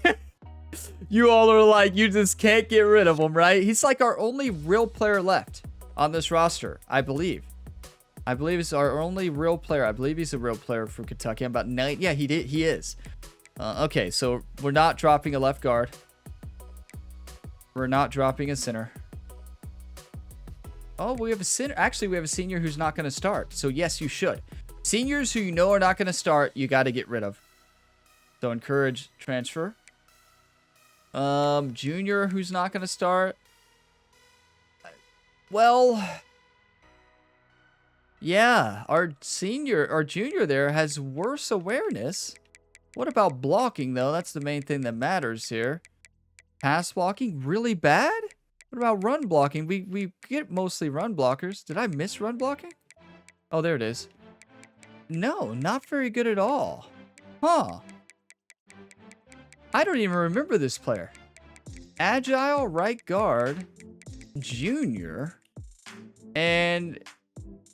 You all are like, you just can't get rid of him, right? He's like our only real player left on this roster, I believe. I believe it's our only real player. I believe he's a real player from Kentucky. I'm about 9. Yeah, he is. Okay, so we're not dropping a left guard. We're not dropping a center. Oh, we have a center. Actually, we have a senior who's not going to start. So, yes, you should. Seniors who you know are not going to start, you got to get rid of. So, encourage transfer. Junior who's not going to start. Well, yeah, our junior there has worse awareness. What about blocking, though? That's the main thing that matters here. Pass blocking, really bad? What about run blocking? We get mostly run blockers. Did I miss run blocking? Oh, there it is. No, not very good at all. Huh. I don't even remember this player. Agile right guard, junior. And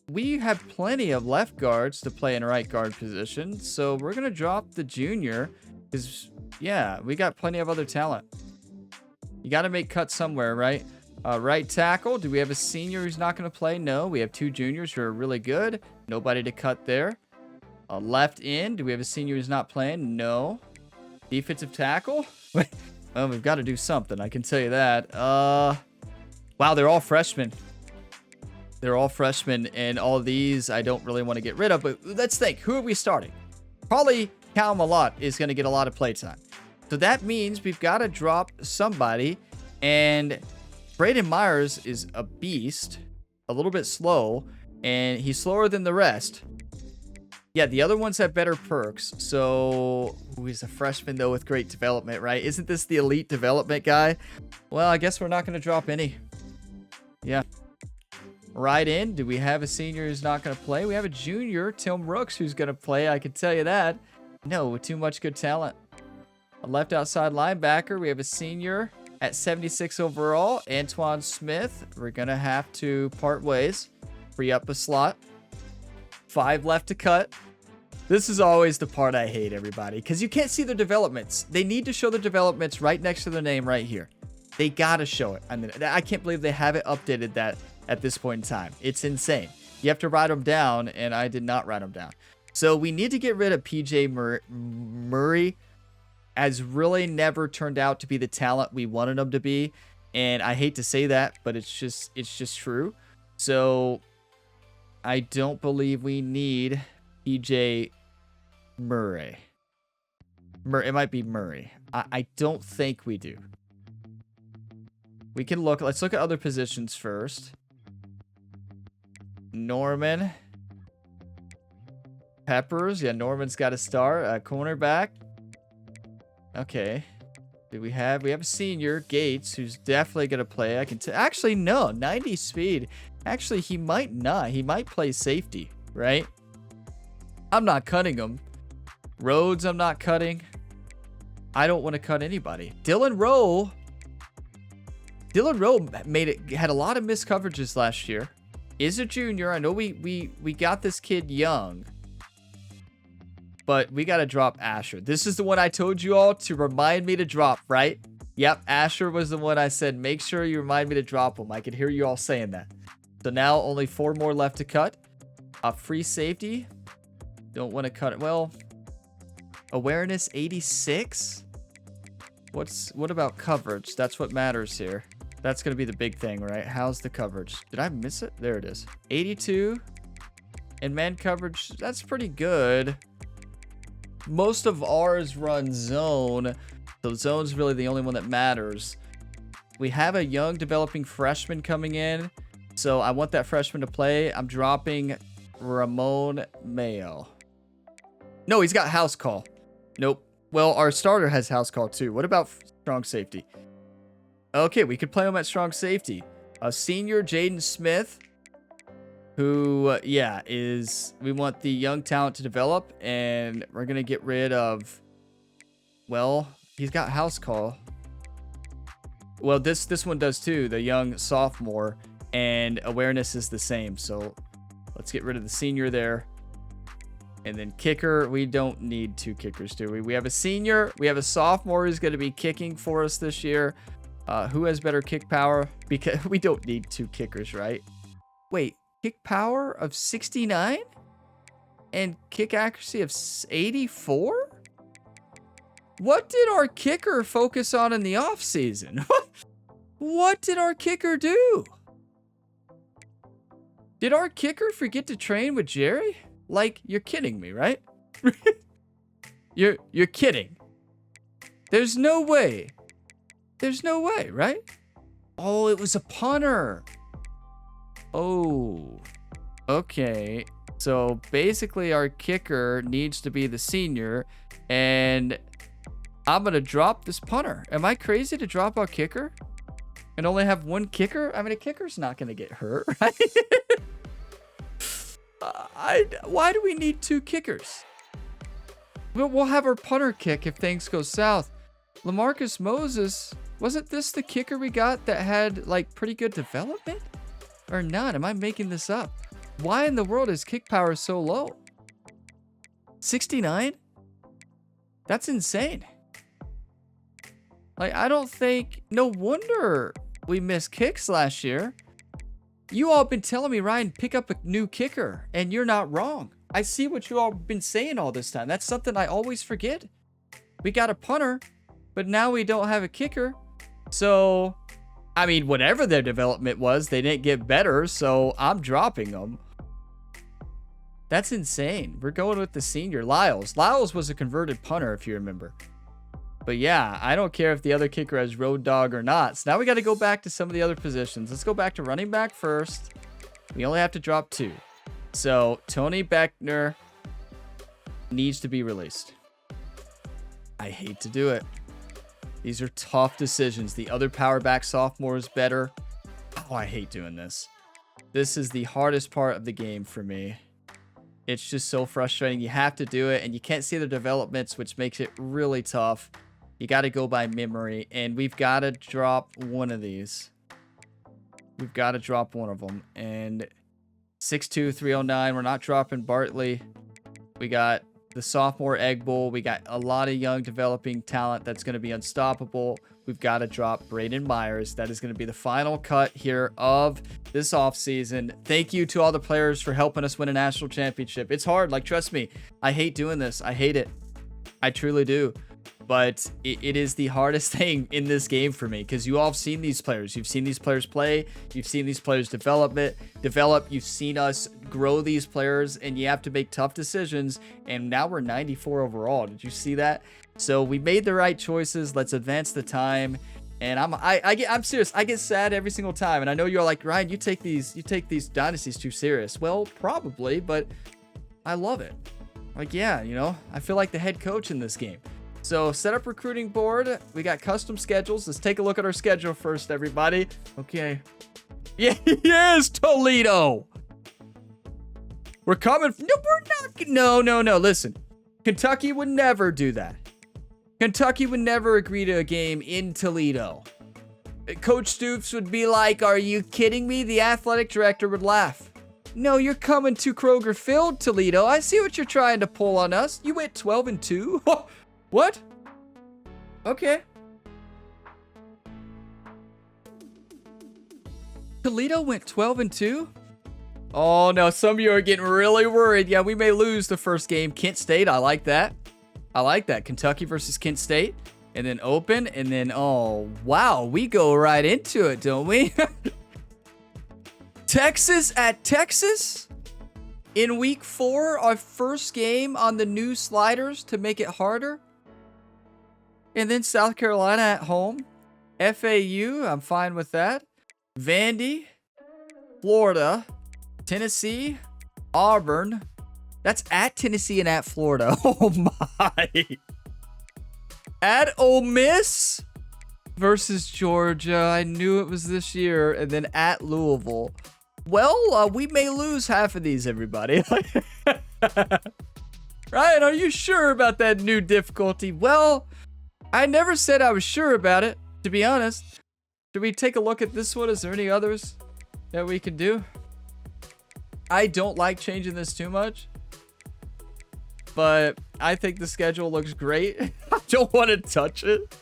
we have plenty of left guards to play in right guard position. So we're going to drop the junior because, yeah, we got plenty of other talent. You got to make cuts somewhere, right? Right tackle. Do we have a senior who's not going to play? No. We have 2 juniors who are really good. Nobody to cut there. Left end. Do we have a senior who's not playing? No. Defensive tackle. Well, we've got to do something. I can tell you that. Wow, they're all freshmen. They're all freshmen, and all of these I don't really want to get rid of. But let's think. Who are we starting? Probably Cal Malott is going to get a lot of play time. So that means we've got to drop somebody, and Braden Myers is a beast, a little bit slow, and he's slower than the rest. Yeah, the other ones have better perks. So, he's a freshman, though, with great development, right? Isn't this the elite development guy? Well, I guess we're not going to drop any. Yeah. Right in. Do we have a senior who's not going to play? We have a junior, Tim Rooks, who's going to play. I can tell you that. No, too much good talent. A left outside linebacker. We have a senior at 76 overall, Antoine Smith. We're going to have to part ways. Free up a slot. 5 left to cut. This is always the part I hate, everybody, because you can't see their developments. They need to show their developments right next to their name right here. They got to show it. I mean, I can't believe they haven't updated that at this point in time. It's insane. You have to write them down, and I did not write them down. So we need to get rid of PJ Murray. Has really never turned out to be the talent we wanted him to be. And I hate to say that, but it's just true. So I don't believe we need PJ Murray. It might be Murray. I don't think we do. We can look. Let's look at other positions first. Norman. Peppers. Yeah, Norman's got a star. Cornerback. Okay. We have a senior, Gates, who's definitely going to play. I can actually, no. 90 speed. Actually, he might not. He might play safety, right? I'm not cutting him. Rhodes, I'm not cutting. I don't want to cut anybody. Dylan Rowe had a lot of missed coverages last year. Is a junior. I know we got this kid young. But we got to drop Asher. This is the one I told you all to remind me to drop, right? Yep, Asher was the one I said, make sure you remind me to drop him. I could hear you all saying that. So now only 4 more left to cut. Free safety. Don't want to cut it. Well, awareness 86. What about coverage? That's what matters here. That's going to be the big thing, right? How's the coverage? Did I miss it? There it is. 82. And man coverage, that's pretty good. Most of ours run zone. So zone's really the only one that matters. We have a young developing freshman coming in. So I want that freshman to play. I'm dropping Ramon Mayo. No, he's got house call. Nope. Well, our starter has house call too. What about strong safety? Okay, we could play him at strong safety. A senior, Jaden Smith, who, we want the young talent to develop, and we're going to get rid of, well, he's got house call. Well, this one does too, the young sophomore, and awareness is the same. So let's get rid of the senior there. And then kicker, we don't need 2 kickers, do we? We have a senior, we have a sophomore who's going to be kicking for us this year. Who has better kick power? Because we don't need 2 kickers, right? Wait, kick power of 69? And kick accuracy of 84? What did our kicker focus on in the offseason? What did our kicker do? Did our kicker forget to train with Jerry? Like, you're kidding me, right? You're kidding. There's no way. There's no way, right? Oh, it was a punter. Oh, okay. So basically our kicker needs to be the senior, and I'm going to drop this punter. Am I crazy to drop our kicker and only have 1 kicker? I mean, a kicker's not going to get hurt, right? Why do we need 2 kickers? We'll have our punter kick if things go south. LaMarcus Moses, wasn't this the kicker we got that had like pretty good development? or not. Am I making this up? Why in the world is kick power so low? 69? That's insane. Like, I don't think... No wonder we missed kicks last year. You all been telling me, Ryan, pick up a new kicker, and you're not wrong. I see what you all been saying all this time. That's something I always forget. We got a punter, but now we don't have a kicker. So, I mean, whatever their development was, they didn't get better, so I'm dropping them. That's insane. We're going with the senior, Lyles. Lyles was a converted punter, if you remember. But yeah, I don't care if the other kicker has road dog or not. So now we got to go back to some of the other positions. Let's go back to running back first. We only have to drop 2. So Tony Beckner needs to be released. I hate to do it. These are tough decisions. The other power back sophomore is better. Oh, I hate doing this. This is the hardest part of the game for me. It's just so frustrating. You have to do it, and you can't see the developments, which makes it really tough. You got to go by memory, and we've got to drop one of these. We've got to drop one of them. And 6'2", 309. We're not dropping Bartley. We got the sophomore Egg Bowl. We got a lot of young developing talent that's going to be unstoppable. We've got to drop Braden Myers. That is going to be the final cut here of this offseason. Thank you to all the players for helping us win a national championship. It's hard. Like, trust me, I hate doing this. I hate it. I truly do. But it is the hardest thing in this game for me, because you all have seen these players. You've seen these players play. You've seen these players develop. You've seen us grow these players, and you have to make tough decisions. And now we're 94 overall. Did you see that? So we made the right choices. Let's advance the time. And I'm serious. I get sad every single time. And I know you're like, Ryan, you take these dynasties too serious. Well, probably, but I love it. Like, yeah, you know, I feel like the head coach in this game. So set up recruiting board. We got custom schedules. Let's take a look at our schedule first, everybody. Okay. Yeah, yes, Toledo. We're coming. No, we're not. No. Listen, Kentucky would never do that. Kentucky would never agree to a game in Toledo. Coach Stoops would be like, "Are you kidding me?" The athletic director would laugh. No, you're coming to Kroger Field, Toledo. I see what you're trying to pull on us. You went 12-2. What? Okay. Toledo went 12-2? Oh, no. Some of you are getting really worried. Yeah, we may lose the first game. Kent State, I like that. Kentucky versus Kent State. And then open. And then, oh, wow. We go right into it, don't we? Texas at Texas? In week 4, our first game on the new sliders to make it harder. And then South Carolina at home. FAU, I'm fine with that. Vandy, Florida, Tennessee, Auburn. That's at Tennessee and at Florida. Oh my. At Ole Miss versus Georgia. I knew it was this year. And then at Louisville. Well, we may lose half of these, everybody. Ryan, are you sure about that new difficulty? Well, I never said I was sure about it, to be honest. Should we take a look at this one? Is there any others that we can do? I don't like changing this too much, but I think the schedule looks great. I don't want to touch it.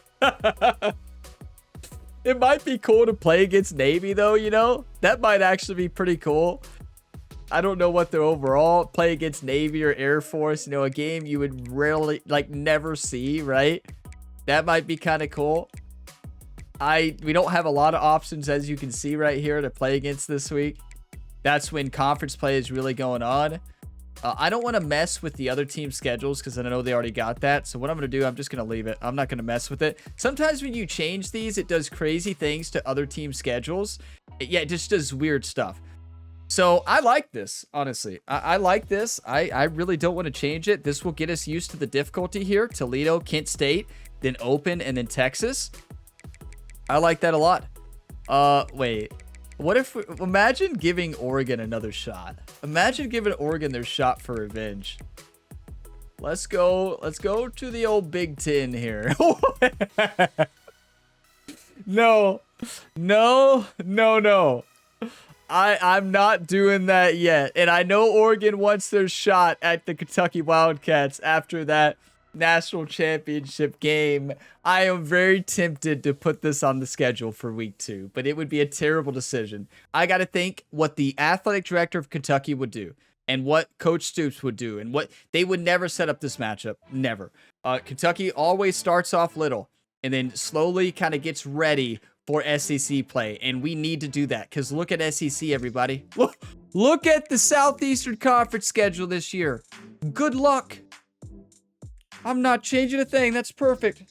It might be cool to play against Navy, though, you know? That might actually be pretty cool. I don't know what the overall play against Navy or Air Force, you know, a game you would rarely, like, never see, right? That might be kind of cool. We don't have a lot of options, as you can see right here, to play against this week. That's when conference play is really going on. I don't want to mess with the other team's schedules because I know they already got that. So what I'm going to do, I'm just going to leave it. I'm not going to mess with it. Sometimes when you change these, it does crazy things to other team schedules. Yeah, it just does weird stuff. So I like this, honestly. I like this. I really don't want to change it. This will get us used to the difficulty here. Toledo, Kent State, then Open, and then Texas. I like that a lot. Wait. What if, imagine giving Oregon another shot. Imagine giving Oregon their shot for revenge. Let's go to the old Big Ten here. No. I'm not doing that yet. And I know Oregon wants their shot at the Kentucky Wildcats after that national championship game. I am very tempted to put this on the schedule for week 2, but it would be a terrible decision. I got to think what the athletic director of Kentucky would do and what Coach Stoops would do and what they would never set up this matchup. Never. Kentucky always starts off little and then slowly kind of gets ready for SEC play, and we need to do that because look at SEC, everybody. Look at the Southeastern Conference schedule this year. Good luck. I'm not changing a thing. That's perfect.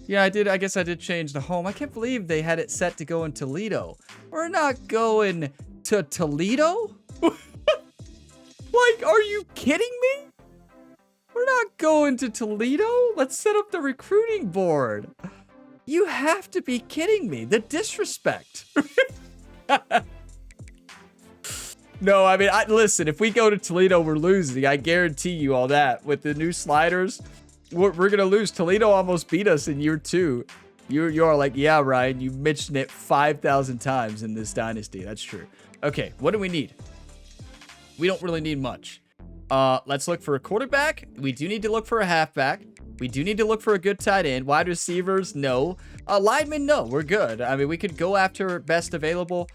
Yeah, I did. I guess I did change the home. I can't believe they had it set to go in Toledo. We're not going to Toledo? Like, are you kidding me? We're not going to Toledo? Let's set up the recruiting board. You have to be kidding me. The disrespect. No, I mean, listen, if we go to Toledo, we're losing. I guarantee you all that. With the new sliders, we're going to lose. Toledo almost beat us in year 2. You are like, yeah, Ryan, you mentioned it 5,000 times in this dynasty. That's true. Okay, what do we need? We don't really need much. Let's look for a quarterback. We do need to look for a halfback. We do need to look for a good tight end. Wide receivers, no. Linemen, no. We're good. I mean, we could go after best available.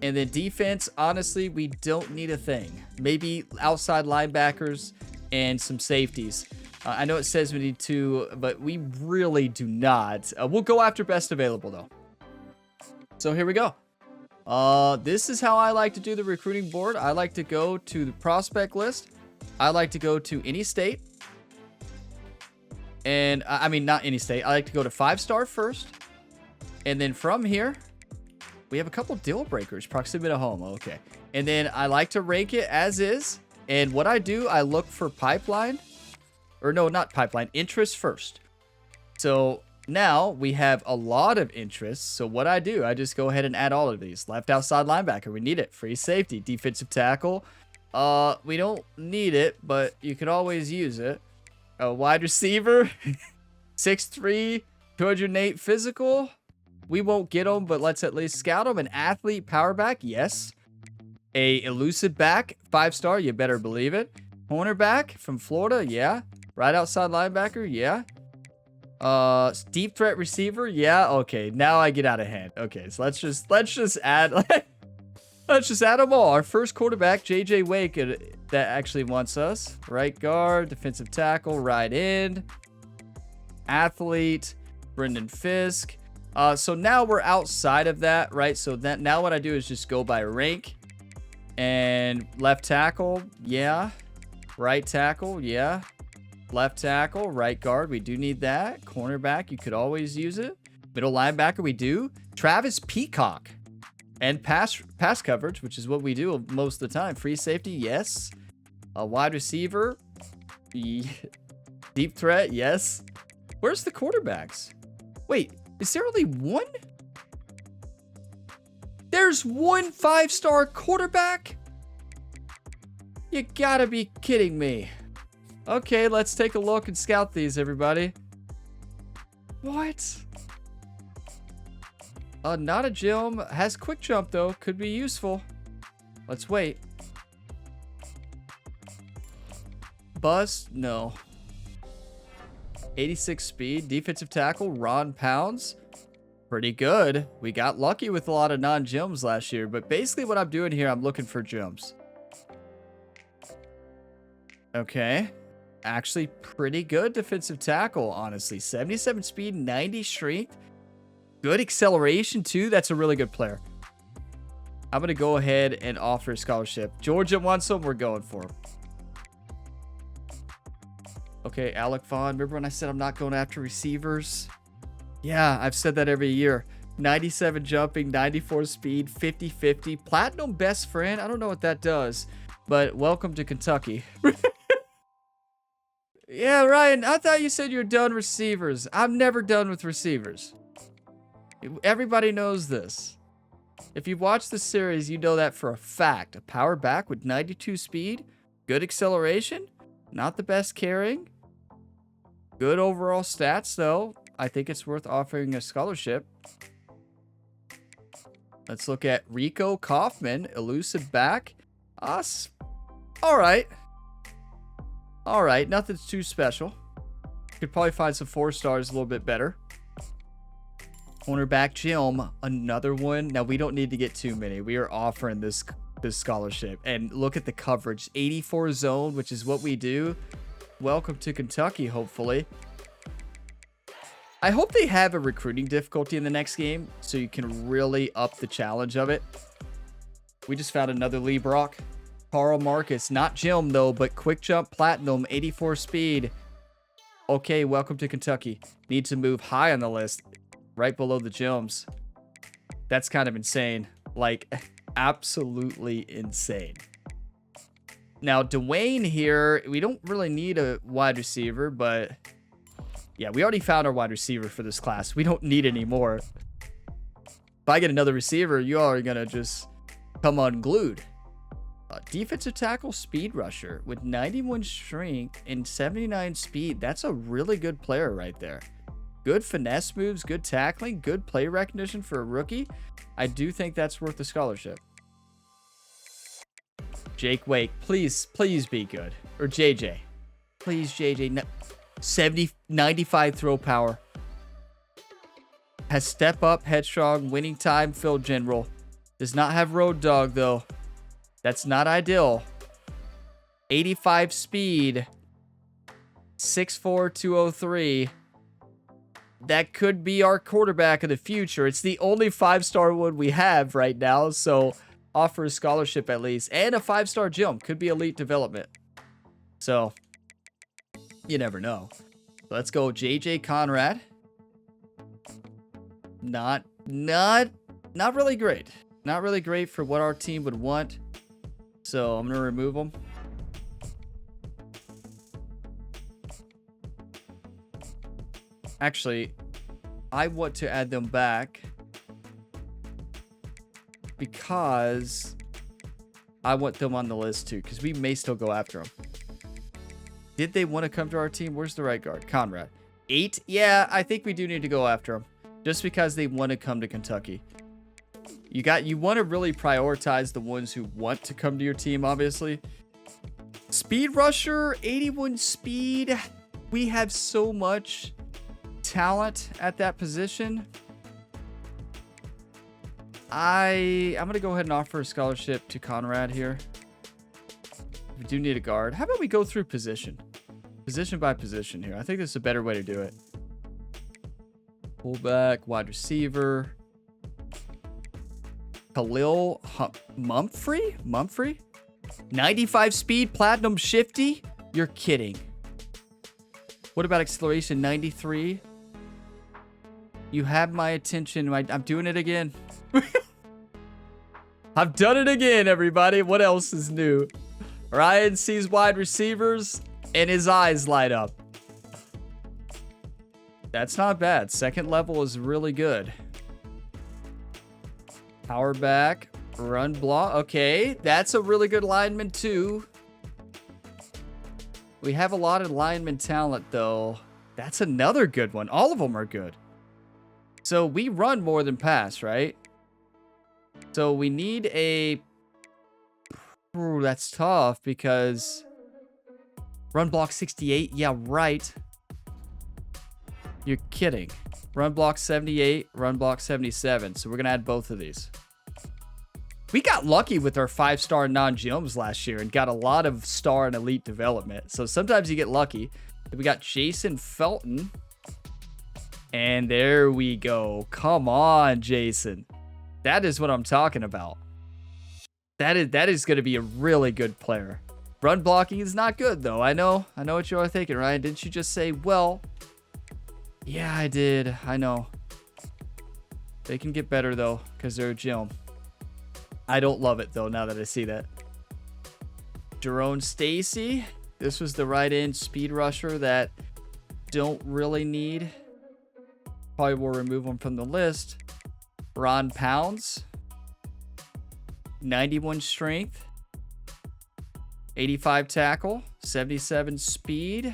And then defense, honestly, we don't need a thing. Maybe outside linebackers and some safeties. I know it says we need 2, but we really do not. We'll go after best available, though. So here we go. This is how I like to do the recruiting board. I like to go to the prospect list. I like to go to any state. And I mean, not any state. I like to go to 5-star first. And then from here, we have a couple deal breakers. Proximity to home. Okay. And then I like to rank it as is. And what I do, I look for pipeline. Or no, not pipeline. Interest first. So now we have a lot of interest. So what I do, I just go ahead and add all of these. Left outside linebacker. We need it. Free safety. Defensive tackle. We don't need it, but you could always use it. A wide receiver, 6'3", 208 physical. We won't get him, but let's at least scout him. An athlete, power back, yes. A elusive back, 5-star, you better believe it. Cornerback from Florida, yeah. Right outside linebacker, yeah. Deep threat receiver, yeah. Okay, now I get out of hand. Okay, so let's just add. Let's just add them all. Our first quarterback, JJ Wake, that actually wants us. Right guard, defensive tackle, right end, athlete, Brendan Fisk. So now we're outside of that, right? So that now what I do is just go by rank. And left tackle, yeah. Right tackle, yeah. Left tackle, right guard, we do need that. Cornerback, you could always use it. Middle linebacker, we do. Travis Peacock. And pass coverage, which is what we do most of the time. Free safety, yes. A wide receiver. Deep threat, yes. Where's the quarterbacks? Wait, is there only one? There's one 5-star quarterback? You gotta be kidding me. Okay, let's take a look and scout these, everybody. What? Not a gem. Has quick jump, though. Could be useful. Let's wait. Bust? No. 86 speed. Defensive tackle, Ron Pounds. Pretty good. We got lucky with a lot of non-gems last year, but basically what I'm doing here, I'm looking for gems. Okay. Actually, pretty good defensive tackle, honestly. 77 speed, 90 strength. Good acceleration, too. That's a really good player. I'm going to go ahead and offer a scholarship. Georgia wants him. We're going for him. Okay, Alec Vaughn. Remember when I said I'm not going after receivers? Yeah, I've said that every year. 97 jumping, 94 speed, 50-50. Platinum best friend. I don't know what that does, but welcome to Kentucky. Yeah, Ryan, I thought you said you're done receivers. I'm never done with receivers. Everybody knows this. If you've watched the series, you know that for a fact. A power back with 92 speed, good acceleration, not the best carrying. Good overall stats, though. I think it's worth offering a scholarship. Let's look at Rico Kaufman, elusive back. Us. All right. All right. Nothing's too special. Could probably find some 4 stars a little bit better. Cornerback Jim, another one. Now, we don't need to get too many. We are offering this scholarship. And look at the coverage. 84 zone, which is what we do. Welcome to Kentucky, hopefully. I hope they have a recruiting difficulty in the next game so you can really up the challenge of it. We just found another Lee Brock. Carl Marcus, not Jim though, but quick jump platinum, 84 speed. Okay, welcome to Kentucky. Need to move high on the list, right below the Jims. That's kind of insane. Like, absolutely insane. Now, Dwayne here, we don't really need a wide receiver, but yeah, we already found our wide receiver for this class. We don't need any more. If I get another receiver, you all are going to just come unglued. Defensive tackle speed rusher with 91 strength and 79 speed. That's a really good player right there. Good finesse moves, good tackling, good play recognition for a rookie. I do think that's worth the scholarship. Jake Wake, please be good. Or JJ. Please, JJ. No. 95 throw power. Has step up, headstrong, winning time, field general. Does not have road dog though. That's not ideal. 85 speed. 6'4", 203. That could be our quarterback of the future. It's the only 5-star one we have right now, so offer a scholarship at least. And a 5-star jump. Could be elite development. So, you never know. Let's go JJ Conrad. Not really great. Not really great for what our team would want. So I'm going to remove them. Actually, I want to add them back because I want them on the list too, because we may still go after them. Did they want to come to our team? Where's the right guard? Conrad. 8? Yeah, I think we do need to go after them. Just because they want to come to Kentucky. You want to really prioritize the ones who want to come to your team, obviously. Speed rusher, 81 speed. We have so much talent at that position. I'm going to go ahead and offer a scholarship to Conrad here. We do need a guard. How about we go through position? Position by position here. I think this is a better way to do it. Fullback, wide receiver. Khalil Mumphrey? 95 speed, platinum shifty? You're kidding. What about acceleration? 93? You have my attention. I'm doing it again. I've done it again, everybody. What else is new? Ryan sees wide receivers and his eyes light up. That's not bad. Second level is really good. Power back, run block. Okay, that's a really good lineman too. We have a lot of lineman talent though. That's another good one. All of them are good. So we run more than pass, right? So we need a... Ooh, that's tough because... Run block 68. Yeah, right. You're kidding. Run block 78, run block 77. So we're going to add both of these. We got lucky with our 5-star non-gyms last year and got a lot of star and elite development. So sometimes you get lucky. We got Jason Felton. And there we go. Come on, Jason. That is what I'm talking about. That is going to be a really good player. Run blocking is not good, though. I know what you are thinking, Ryan. Didn't you just say, well... Yeah, I did. I know. They can get better, though, because they're a gym. I don't love it, though, now that I see that. Jerome Stacy. This was the right end speed rusher that don't really need. Probably will remove them from the list. Ron Pounds. 91 strength. 85 tackle. 77 speed.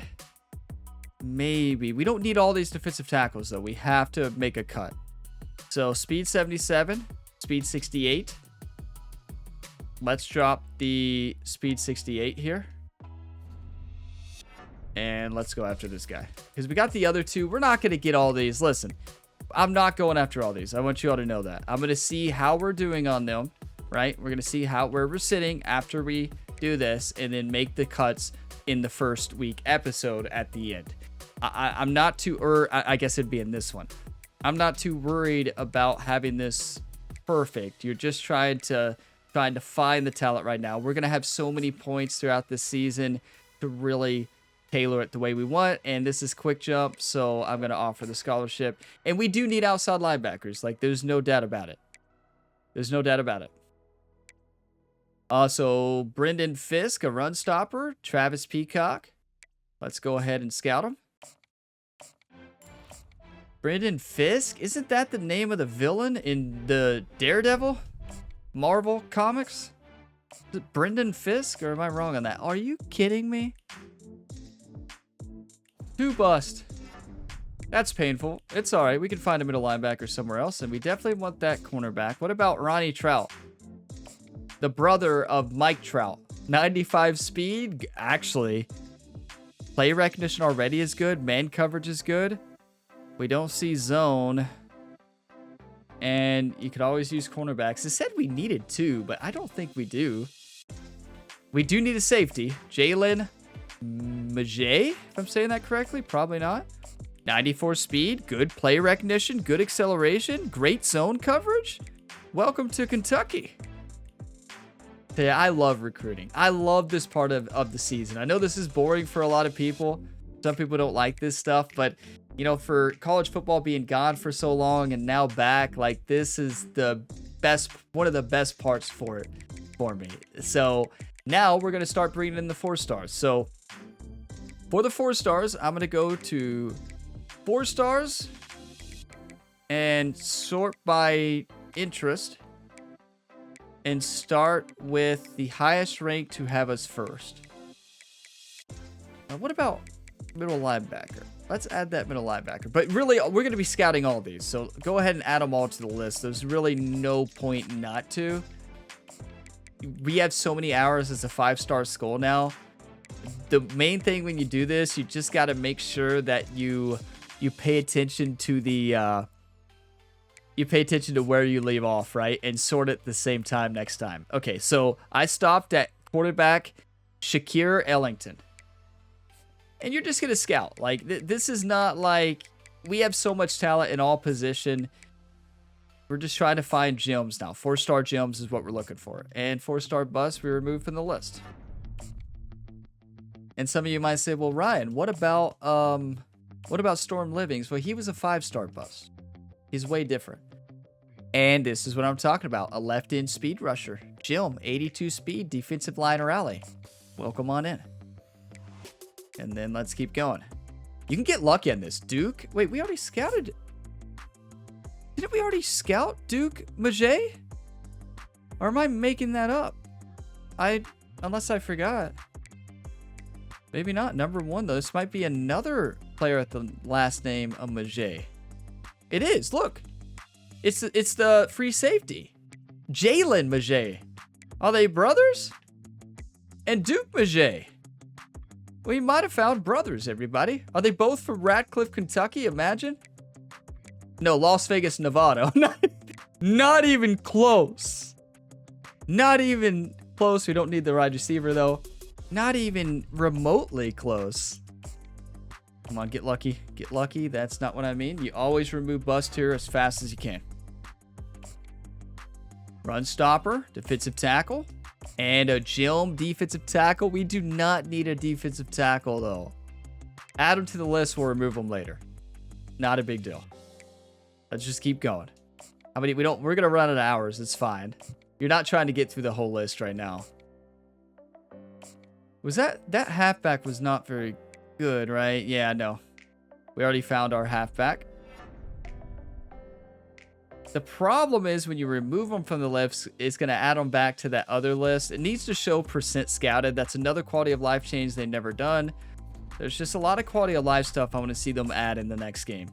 Maybe. We don't need all these defensive tackles, though. We have to make a cut. So, speed 77. speed 68. Let's drop the speed 68 here. And let's go after this guy. Because we got the other two. We're not going to get all these. Listen, I'm not going after all these. I want you all to know that. I'm going to see how we're doing on them, right? We're going to see where we're sitting after we do this and then make the cuts in the first week episode at the end. I'm not too, I guess it'd be in this one. I'm not too worried about having this perfect. You're just trying to find the talent right now. We're going to have so many points throughout this season to really tailor it the way we want. And this is quick jump, so I'm going to offer the scholarship. And we do need outside linebackers. Like, there's no doubt about it. There's no doubt about it. So Brendan Fisk, a run stopper. Travis Peacock. Let's go ahead and scout him. Brendan Fisk? Isn't that the name of the villain in the Daredevil Marvel comics? Is it Brendan Fisk, or am I wrong on that? Are you kidding me? 2 bust. That's painful. It's all right. We can find a middle linebacker somewhere else, and we definitely want that cornerback. What about Ronnie Trout? The brother of Mike Trout. 95 speed. Actually, play recognition already is good. Man coverage is good. We don't see zone. And you could always use cornerbacks. It said we needed 2, but I don't think we do. We do need a safety. Jalen Majay, if I'm saying that correctly. Probably not. 94 speed. Good play recognition. Good acceleration. Great zone coverage. Welcome to Kentucky. Yeah, I love recruiting. I love this part of the season. I know this is boring for a lot of people. Some people don't like this stuff, but you know, for college football being gone for so long and now back, like, this is the best, one of the best parts for me. So now we're going to start bringing in the 4 stars. So for the 4 stars, I'm going to go to 4 stars and sort by interest and start with the highest rank to have us first. Now, what about middle linebacker? Let's add that middle linebacker. But really, we're going to be scouting all these. So go ahead and add them all to the list. There's really no point not to. We have so many hours as a 5-star school now. The main thing when you do this, you just got to make sure that you pay attention to the you pay attention to where you leave off, right? And sort it the same time next time. Okay, so I stopped at quarterback Shakir Ellington. And you're just going to scout. Like, this is not like we have so much talent in all position. We're just trying to find gems now. 4-star gems is what we're looking for. And 4-star bust we removed from the list. And some of you might say, well, Ryan, what about Storm Livings? Well, he was a 5-star bust. He's way different. And this is what I'm talking about. A left-end speed rusher. Gem, 82 speed, defensive line or alley. Welcome on in. And then let's keep going. You can get lucky on this. Duke. Wait, we already scouted. Didn't we already scout Duke Majay? Or am I making that up? Unless I forgot. Maybe not. Number 1, though. This might be another player at the last name of Majay. It is. Look. It's the free safety. Jalen Majay. Are they brothers? And Duke Majay. We might have found brothers, everybody. Are they both from Radcliffe, Kentucky? Imagine. No, Las Vegas, Nevada. Not even close. Not even close. We don't need the wide receiver, though. Not even remotely close. Come on, get lucky. Get lucky. That's not what I mean. You always remove bust here as fast as you can. Run stopper, defensive tackle. And a gem defensive tackle. We do not need a defensive tackle, though. Add them to the list. We'll remove them later. Not a big deal. Let's just keep going. I mean, we're going to run out of hours. It's fine. You're not trying to get through the whole list right now. Was that halfback was not very good, right? Yeah, no. We already found our halfback. The problem is when you remove them from the list, it's going to add them back to that other list. It needs to show percent scouted. That's another quality of life change they've never done. There's just a lot of quality of life stuff I want to see them add in the next game.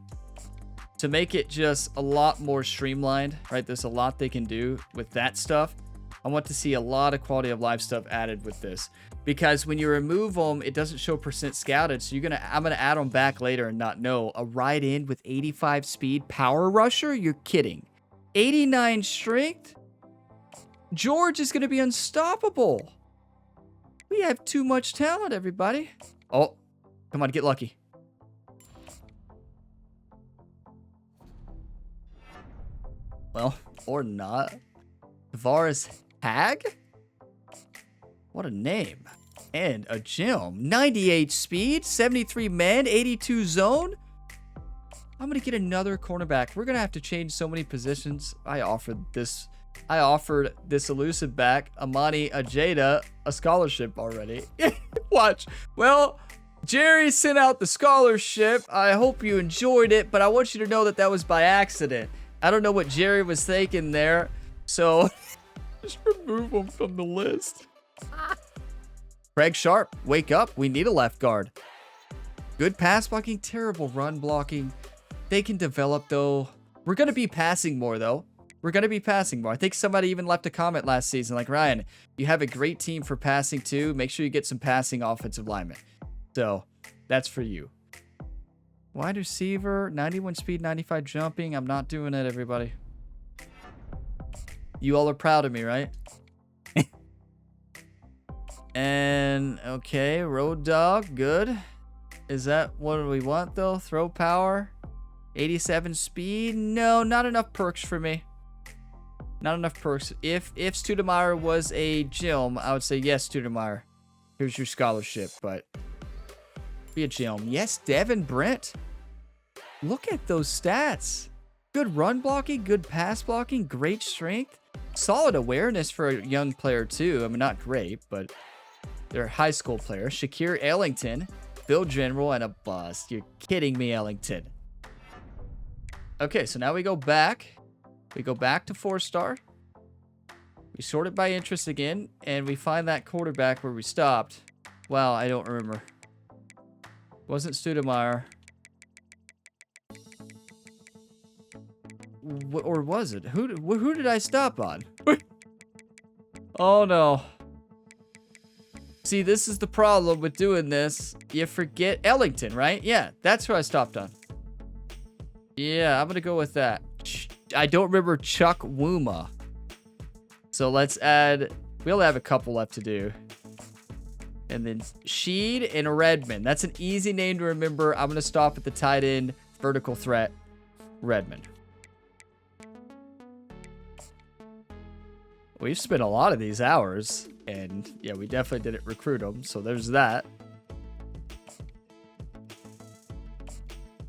to make it just a lot more streamlined, right? There's a lot they can do with that stuff. I want to see a lot of quality of life stuff added with this, because when you remove them, it doesn't show percent scouted. So I'm gonna add them back later and not know. A ride in with 85 speed power rusher? You're kidding. 89 strength? George is gonna be unstoppable. We have too much talent, everybody. Oh, come on, get lucky. Well, or not. Tavares Hag? What a name. And a gem. 98 speed, 73 men, 82 zone. I'm going to get another cornerback. We're going to have to change so many positions. I offered this elusive back, Amani Ajeda, a scholarship already. Watch. Well, Jerry sent out the scholarship. I hope you enjoyed it, but I want you to know that that was by accident. I don't know what Jerry was thinking there, so just remove him from the list. Craig Sharp, wake up. We need a left guard. Good pass blocking, terrible run blocking. They can develop, though. We're going to be passing more, though. We're going to be passing more. I think somebody even left a comment last season like, Ryan, you have a great team for passing, too. Make sure you get some passing offensive linemen. So that's for you. Wide receiver, 91 speed, 95 jumping. I'm not doing it, everybody. You all are proud of me, right? And, okay, road dog, good. Is that what we want, though? Throw power, 87 speed. No, not enough perks for me. Not enough perks. If Studemeyer was a gem, I would say, yes, Studemeyer. Here's your scholarship, but be a gem. Yes, Devin Brent. Look at those stats. Good run blocking, good pass blocking, great strength. Solid awareness for a young player, too. I mean, not great, but they're a high school player. Shakir Ellington, Bill General, and a bust. You're kidding me, Ellington. Okay, so now we go back. We go back to 4-star. We sort it by interest again, and we find that quarterback where we stopped. Wow, I don't remember. Wasn't Studemeyer. Or was it? Who did I stop on? Oh, no. See, this is the problem with doing this. You forget Ellington, right? Yeah, that's who I stopped on. Yeah, I'm going to go with that. I don't remember Chuck Wuma. So let's add... We only have a couple left to do. And then Sheed and Redmond. That's an easy name to remember. I'm going to stop at the tight end, vertical threat, Redmond. We've spent a lot of these hours, and yeah, we definitely didn't recruit them, so there's that.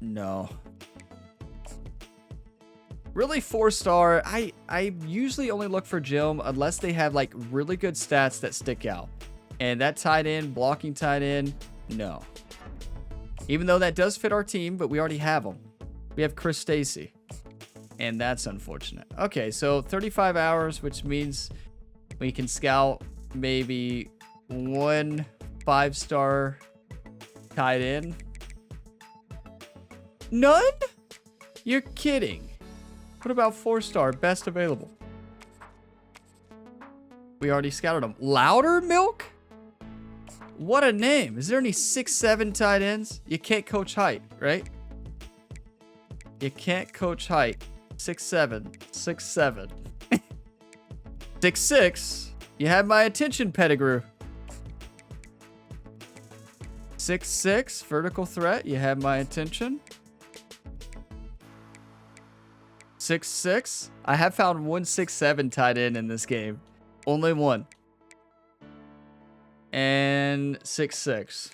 No. Really, 4-star, I usually only look for gem unless they have like really good stats that stick out. And that tight end, blocking tight end, no. Even though that does fit our team, but we already have them. We have Chris Stacy. And that's unfortunate. Okay, so 35 hours, which means we can scout maybe 1 5-star tight end. None? You're kidding. What about 4-star, best available? We already scouted them. Louder Milk? What a name. Is there any 6'7" tight ends? You can't coach height, right? You can't coach height. 6'7", 6'7". 6'6". You have my attention, Pettigrew. 6'6", vertical threat. You have my attention. 6'6". I have found 1 6'7" tight end in this game. Only one. And 6'6".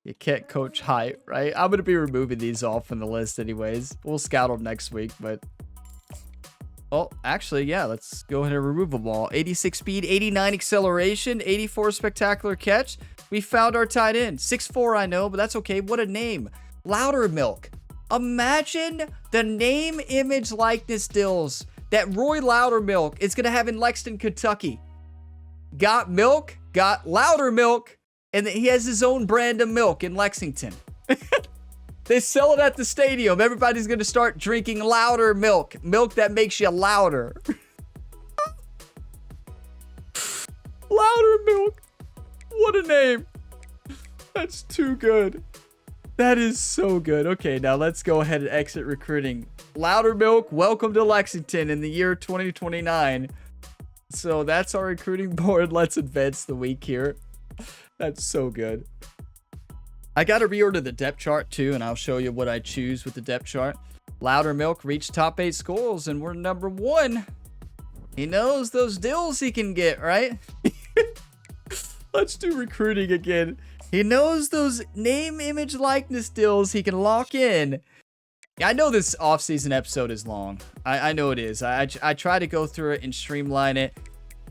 You can't coach height, right? I'm going to be removing these all from the list anyways. We'll scout them next week, but... Oh, actually, yeah, let's go ahead and remove them all. 86 speed, 89 acceleration, 84 spectacular catch. We found our tight end. 6'4", I know, but that's okay. What a name. Louder Milk. Imagine the name, image, likeness deals that Roy Loudermilk is going to have in Lexington, Kentucky. Got milk, got Loudermilk, and he has his own brand of milk in Lexington. They sell it at the stadium. Everybody's going to start drinking louder milk. Milk that makes you louder. Louder milk. What a name. That's too good. That is so good. Okay, now let's go ahead and exit recruiting. Louder milk, welcome to Lexington in the year 2029. So that's our recruiting board. Let's advance the week here. That's so good. I got to reorder the depth chart too, and I'll show you what I choose with the depth chart. Louder milk reached top 8 schools, and we're number 1. He knows those deals he can get, right? Let's do recruiting again. He knows those name, image, likeness deals he can lock in. I know this off-season episode is long. I know it is. I try to go through it and streamline it,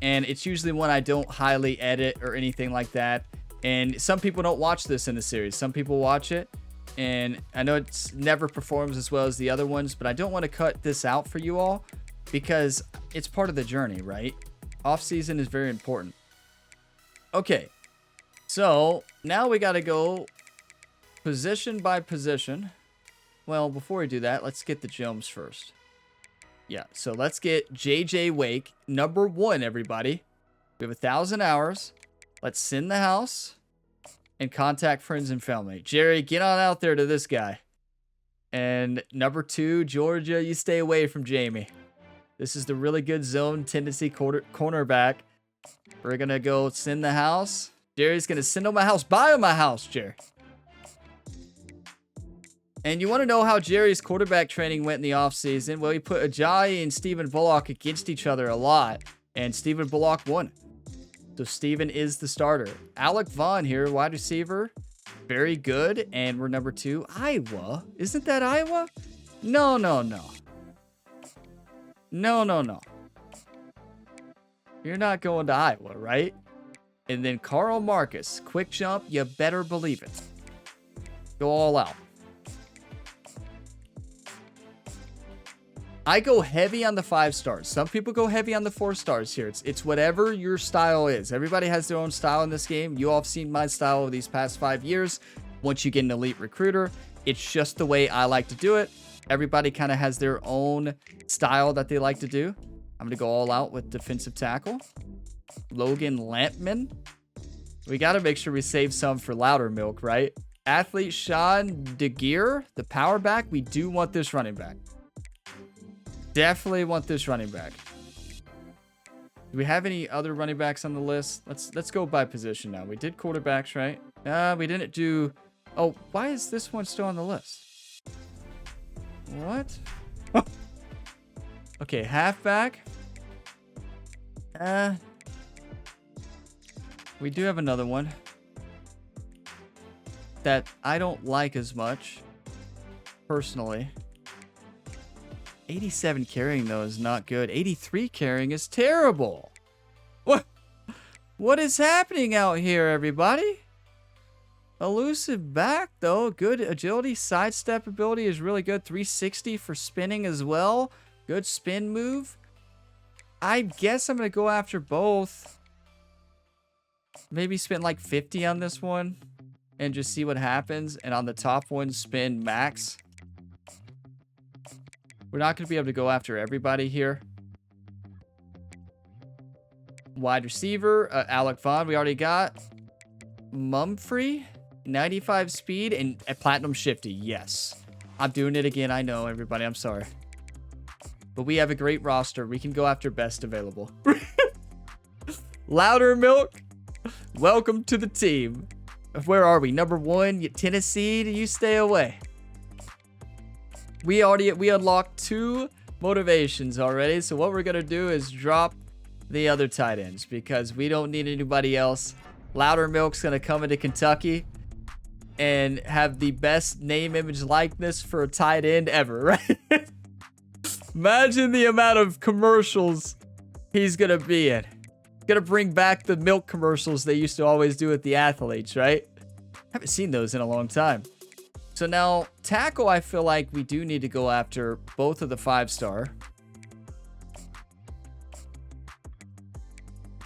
and it's usually one I don't highly edit or anything like that. And some people don't watch this in the series. Some people watch it, and I know it's never performs as well as the other ones, but I don't want to cut this out for you all because it's part of the journey, right? Off-season is very important. Okay, so now we got to go position by position. Well, before we do that, let's get the gems first. Yeah, so let's get JJ Wake, number 1, everybody. We have 1,000 hours. Let's send the house and contact friends and family. Jerry, get on out there to this guy. And number 2, Georgia, you stay away from Jamie. This is the really good zone tendency cornerback. We're going to go send the house. Jerry's going to send him my house. Buy him my house, Jerry. And you want to know how Jerry's quarterback training went in the offseason? Well, he put Ajayi and Stephen Bullock against each other a lot. And Stephen Bullock won. So Stephen is the starter. Alec Vaughn here, wide receiver. Very good. And we're number 2. Iowa. Isn't that Iowa? No. No. You're not going to Iowa, right? And then Carl Marcus. Quick jump. You better believe it. Go all out. I go heavy on the 5 stars. Some people go heavy on the 4 stars here. It's whatever your style is. Everybody has their own style in this game. You all have seen my style over these past 5 years. Once you get an elite recruiter, it's just the way I like to do it. Everybody kind of has their own style that they like to do. I'm going to go all out with defensive tackle. Logan Lampman. We got to make sure we save some for louder milk, right? Athlete Sean DeGear, the power back. We do want this running back. Definitely want this running back. Do we have any other running backs on the list? Let's go by position now. We did quarterbacks, right? We didn't do... Oh, why is this one still on the list? What? Okay, halfback. We do have another one that I don't like as much, personally. 87 carrying, though, is not good. 83 carrying is terrible. What is happening out here, everybody? Elusive back, though. Good agility. Sidestep ability is really good. 360 for spinning as well. Good spin move. I guess I'm going to go after both. Maybe spend like 50 on this one and just see what happens. And on the top one, spin max. We're not going to be able to go after everybody here. Wide receiver, Alec Vaughn, we already got. Mumfree, 95 speed, and a platinum shifty. Yes. I'm doing it again. I know, everybody. I'm sorry. But we have a great roster. We can go after best available. Louder milk. Welcome to the team. Where are we? Number 1, Tennessee. You stay away. We unlocked 2 motivations already. So what we're going to do is drop the other tight ends because we don't need anybody else. Louder Milk's going to come into Kentucky and have the best name, image, likeness for a tight end ever, right? Imagine the amount of commercials he's going to be in. Going to bring back the milk commercials they used to always do with the athletes, right? Haven't seen those in a long time. So now, tackle, I feel like we do need to go after both of the 5-star.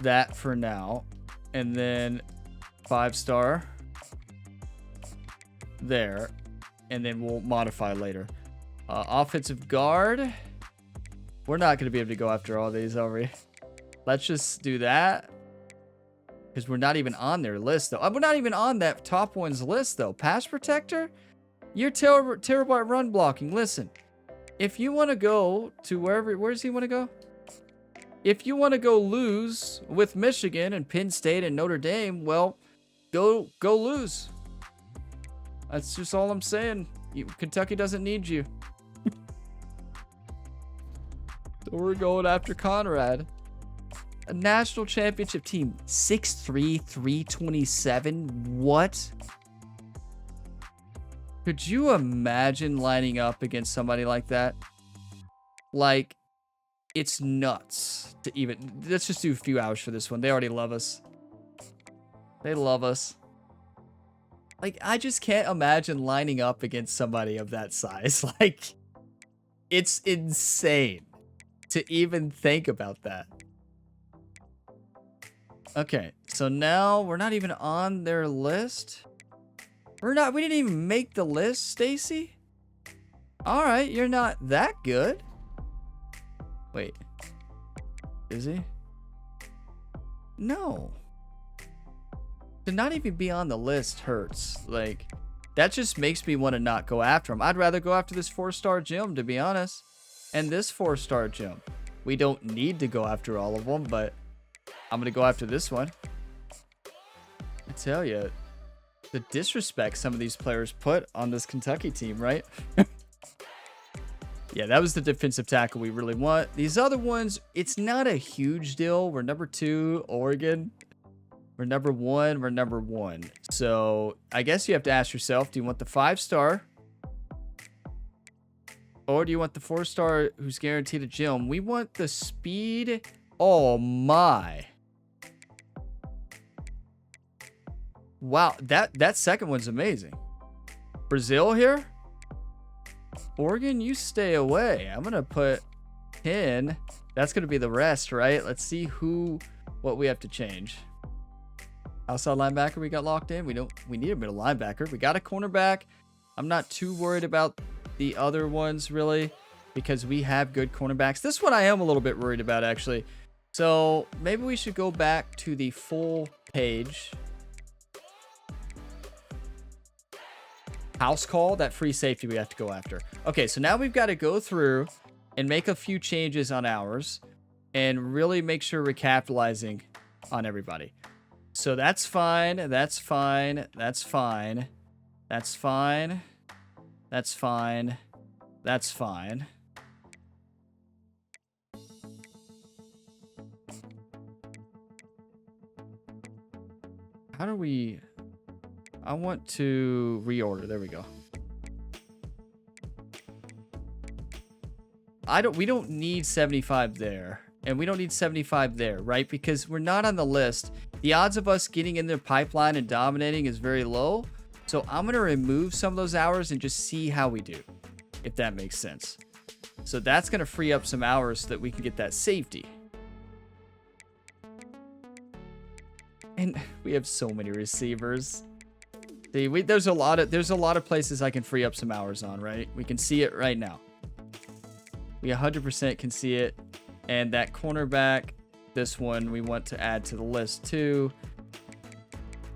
That for now. And then 5-star. There. and then we'll modify later. Offensive guard. We're not going to be able to go after all these, are we? Let's just do that. Because we're not even on their list, though. We're not even on that top one's list, though. Pass protector? You're terrible at run blocking. Listen, if you want to go to wherever... Where does he want to go? If you want to go lose with Michigan and Penn State and Notre Dame, well, go lose. That's just all I'm saying. Kentucky doesn't need you. So we're going after Conrad. A national championship team. 6'3", 327. What? Could you imagine lining up against somebody like that? Like, it's nuts to even... Let's just do a few hours for this one. They already love us. They love us. Like, I just can't imagine lining up against somebody of that size. Like, it's insane to even think about that. Okay, so now we're not even on their list. We didn't even make the list, Stacy. All right, you're not that good. Wait. Is he? No. To not even be on the list hurts. Like, that just makes me want to not go after him. I'd rather go after this 4-star gym, to be honest. And this 4-star gym. We don't need to go after all of them, but I'm going to go after this one. I tell you, the disrespect some of these players put on this Kentucky team, right? Yeah, that was the defensive tackle we really want. These other ones, it's not a huge deal. We're number 2, Oregon. We're number 1. We're number 1. So I guess you have to ask yourself, do you want the 5-star? Or do you want the 4-star who's guaranteed a gym? We want the speed. Oh, my. Wow, that second one's amazing. Brazil here? Oregon, you stay away. I'm going to put 10. That's going to be the rest, right? Let's see what we have to change. Outside linebacker, we got locked in. We need a middle linebacker. We got a cornerback. I'm not too worried about the other ones, really, because we have good cornerbacks. This one I am a little bit worried about, actually. So maybe we should go back to the full page. House call, that free safety we have to go after. Okay, so now we've got to go through and make a few changes on ours and really make sure we're capitalizing on everybody. So that's fine. That's fine. That's fine. That's fine. That's fine. That's fine. How do we... I want to reorder. There we go. We don't need 75 there. And we don't need 75 there, right? Because we're not on the list. The odds of us getting in their pipeline and dominating is very low. So I'm going to remove some of those hours and just see how we do, if that makes sense. So that's going to free up some hours so that we can get that safety. And we have so many receivers. See, there's a lot of places I can free up some hours on, right? We can see it right now. We 100% can see it. And that cornerback, this one, we want to add to the list too.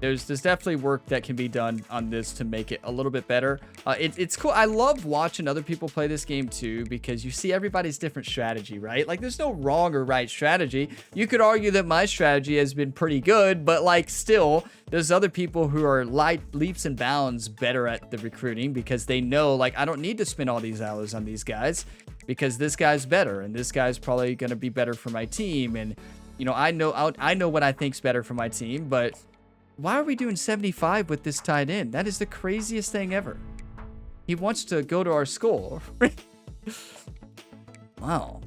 There's definitely work that can be done on this to make it a little bit better. It's cool. I love watching other people play this game too, because you see everybody's different strategy, right? Like, there's no wrong or right strategy. You could argue that my strategy has been pretty good, but like, still, there's other people who are leaps and bounds better at the recruiting because they know, like, I don't need to spend all these hours on these guys because this guy's better and this guy's probably going to be better for my team. And, you know, I know what I think's better for my team, but why are we doing 75 with this tight end? That is the craziest thing ever. He wants to go to our school. Wow.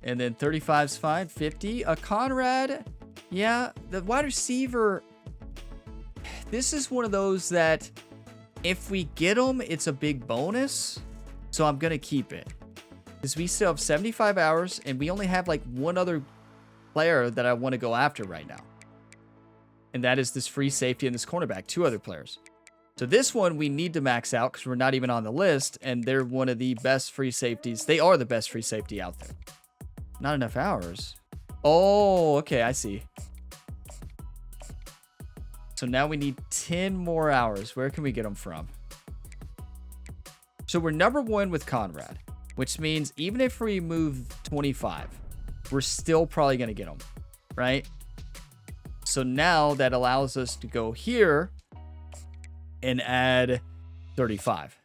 And then 35's fine. 50. A Conrad. Yeah, the wide receiver. This is one of those that if we get him, it's a big bonus. So I'm going to keep it. Because we still have 75 hours and we only have like one other player that I want to go after right now. And that is this free safety and this cornerback. 2 other players. So this one we need to max out because we're not even on the list, and they're one of the best free safeties. They are the best free safety out there. Not enough hours. Oh, okay, I see. So now we need 10 more hours. Where can we get them from? So we're number 1 with Conrad, which means even if we move 25, we're still probably going to get them, right? So now that allows us to go here and add 35.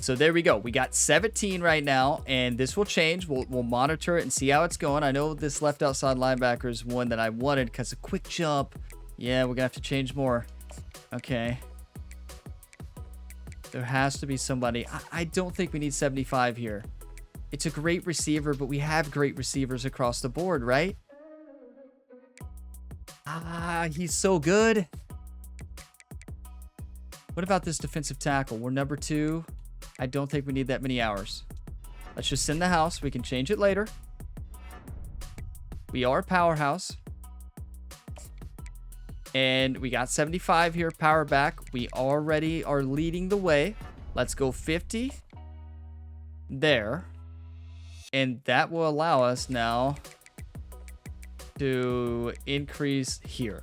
So there we go. We got 17 right now, and this will change. We'll monitor it and see how it's going. I know this left outside linebacker is one that I wanted because a quick jump. Yeah, we're going to have to change more. Okay. There has to be somebody. I don't think we need 75 here. It's a great receiver, but we have great receivers across the board, right? He's so good. What about this defensive tackle? We're number 2. I don't think we need that many hours. Let's just send the house. We can change it later. We are a powerhouse. And we got 75 here, power back. We already are leading the way. Let's go 50 there. And that will allow us now to increase here.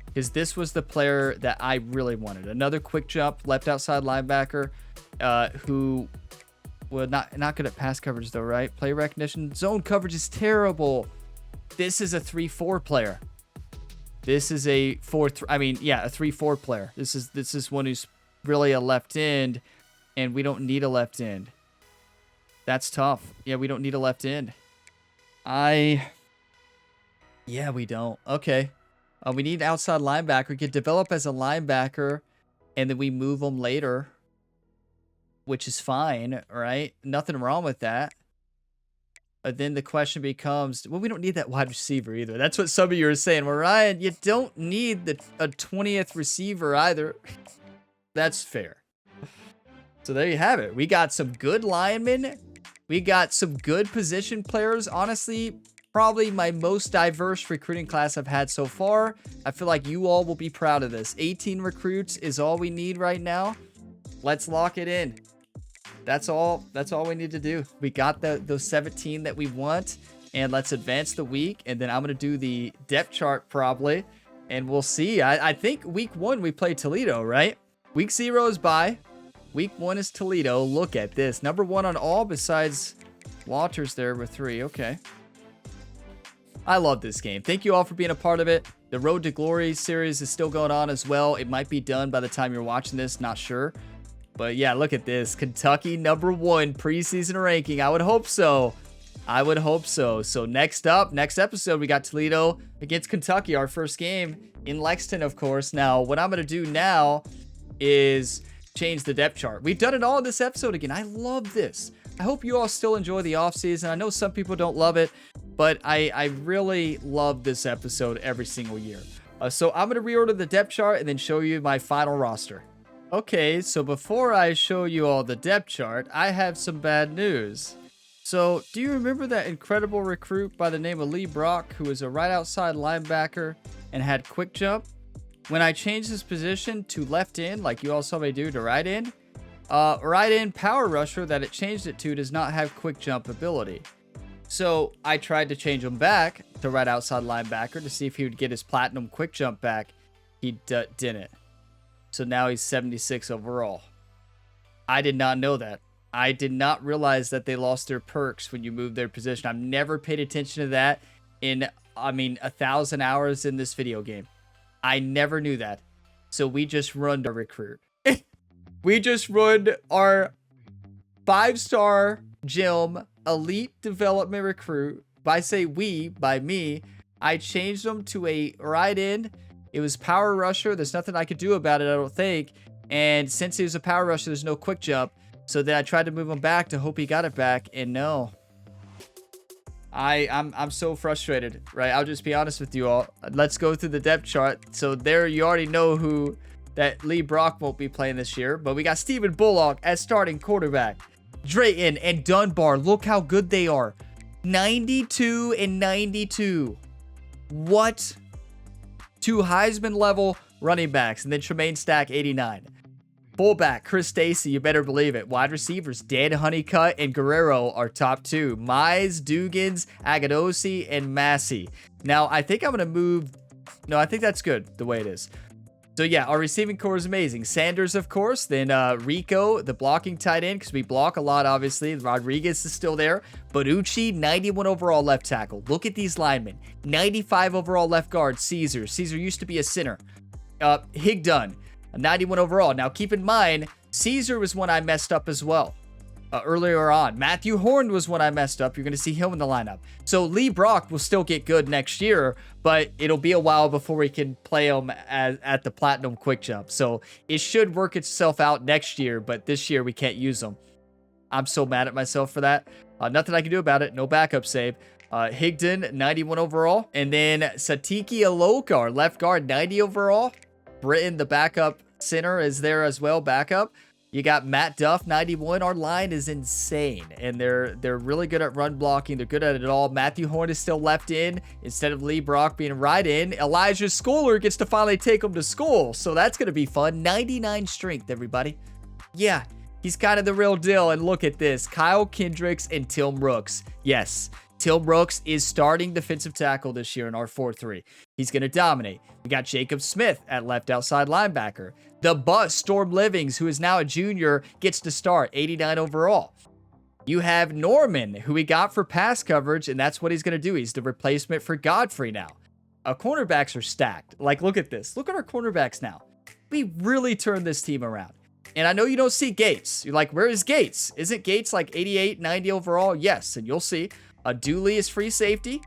Because this was the player that I really wanted. Another quick jump, left outside linebacker, who was not good at pass coverage though, right? Play recognition. Zone coverage is terrible. This is a 3-4 player. This is a 3-4 player. This is one who's really a left end, and we don't need a left end. That's tough. Yeah, we don't need a left end. Yeah, we don't. Okay. We need outside linebacker. We could develop as a linebacker, and then we move them later, which is fine, right? Nothing wrong with that. But then the question becomes, well, we don't need that wide receiver either. That's what some of you are saying. Well, Ryan, you don't need a 20th receiver either. That's fair. So there you have it. We got some good linemen. We got some good position players. Honestly, probably my most diverse recruiting class I've had so far. I feel like you all will be proud of this. 18 recruits is all we need right now. Let's lock it in. That's all we need to do. We got those 17 that we want, and let's advance the week. And then I'm going to do the depth chart probably, and we'll see. I think week 1 we play Toledo, right? Week 0 is bye. Week 1 is Toledo. Look at this. Number 1 on all besides Walters there with 3. Okay. I love this game. Thank you all for being a part of it. The Road to Glory series is still going on as well. It might be done by the time you're watching this. Not sure. But yeah, look at this. Kentucky number 1 preseason ranking. I would hope so. I would hope so. So next episode, we got Toledo against Kentucky, our first game in Lexington, of course. Now, what I'm going to do now is change the depth chart. We've done it all in this episode again. I love this. I hope you all still enjoy the offseason. I know some people don't love it, but I really love this episode every single year. So I'm going to reorder the depth chart and then show you my final roster. Okay, so before I show you all the depth chart, I have some bad news. So, do you remember that incredible recruit by the name of Lee Brock, who was a right outside linebacker and had quick jump? When I changed his position to left end, like you all saw me do, to right end power rusher that it changed it to does not have quick jump ability. So, I tried to change him back to right outside linebacker to see if he would get his platinum quick jump back. He didn't. So now he's 76 overall. I did not know that. I did not realize that they lost their perks when you move their position. I've never paid attention to that in, 1,000 hours in this video game. I never knew that. So we just run our recruit. We just run our 5-star gym elite development recruit. By me, I changed him to a right end. It was power rusher. There's nothing I could do about it, I don't think. And since he was a power rusher, there's no quick jump. So then I tried to move him back to hope he got it back, and no. I'm so frustrated, right? I'll just be honest with you all. Let's go through the depth chart. So there you already know who that Lee Brock won't be playing this year. But we got Stephen Bullock as starting quarterback. Drayton and Dunbar, look how good they are. 92 and 92. What? 2 Heisman level running backs, and then Tremaine Stack, 89. Fullback, Chris Stacy, you better believe it. Wide receivers, Dan Honeycutt and Guerrero are top 2. Mize, Dugans, Agadosi, and Massey. Now, I think I'm going to move... No, I think that's good the way it is. So, yeah, our receiving core is amazing. Sanders, of course. Then Rico, the blocking tight end, because we block a lot, obviously. Rodriguez is still there. Bonucci, 91 overall left tackle. Look at these linemen. 95 overall left guard, Caesar. Caesar used to be a center. Higdon, 91 overall. Now, keep in mind, Caesar was one I messed up as well earlier on. Matthew Horn was one I messed up. You're going to see him in the lineup. So, Lee Brock will still get good next year, but it'll be a while before we can play him at the Platinum Quick Jump. So, it should work itself out next year, but this year we can't use them. I'm so mad at myself for that. Nothing I can do about it. No backup save. Higdon, 91 overall. And then Satiki Alokar, left guard, 90 overall. Britton, the backup center, is there as well, backup. You got Matt Duff, 91. Our line is insane, and they're really good at run blocking. They're good at it all. Matthew Horn is still left in instead of Lee Brock being right in. Elijah Schooler gets to finally take him to school, so that's going to be fun. 99 strength, everybody. Yeah, he's kind of the real deal, and look at this. Kyle Kendricks and Tim Rooks. Yes, Tim Rooks is starting defensive tackle this year in our 4-3. He's going to dominate. We got Jacob Smith at left outside linebacker. The bust, Storm Livings, who is now a junior, gets to start, 89 overall. You have Norman, who we got for pass coverage, and that's what he's going to do. He's the replacement for Godfrey now. Our cornerbacks are stacked. Like, look at this. Look at our cornerbacks now. We really turned this team around. And I know you don't see Gates. You're like, where is Gates? Isn't Gates like 88, 90 overall? Yes, and you'll see. Dooley is free safety.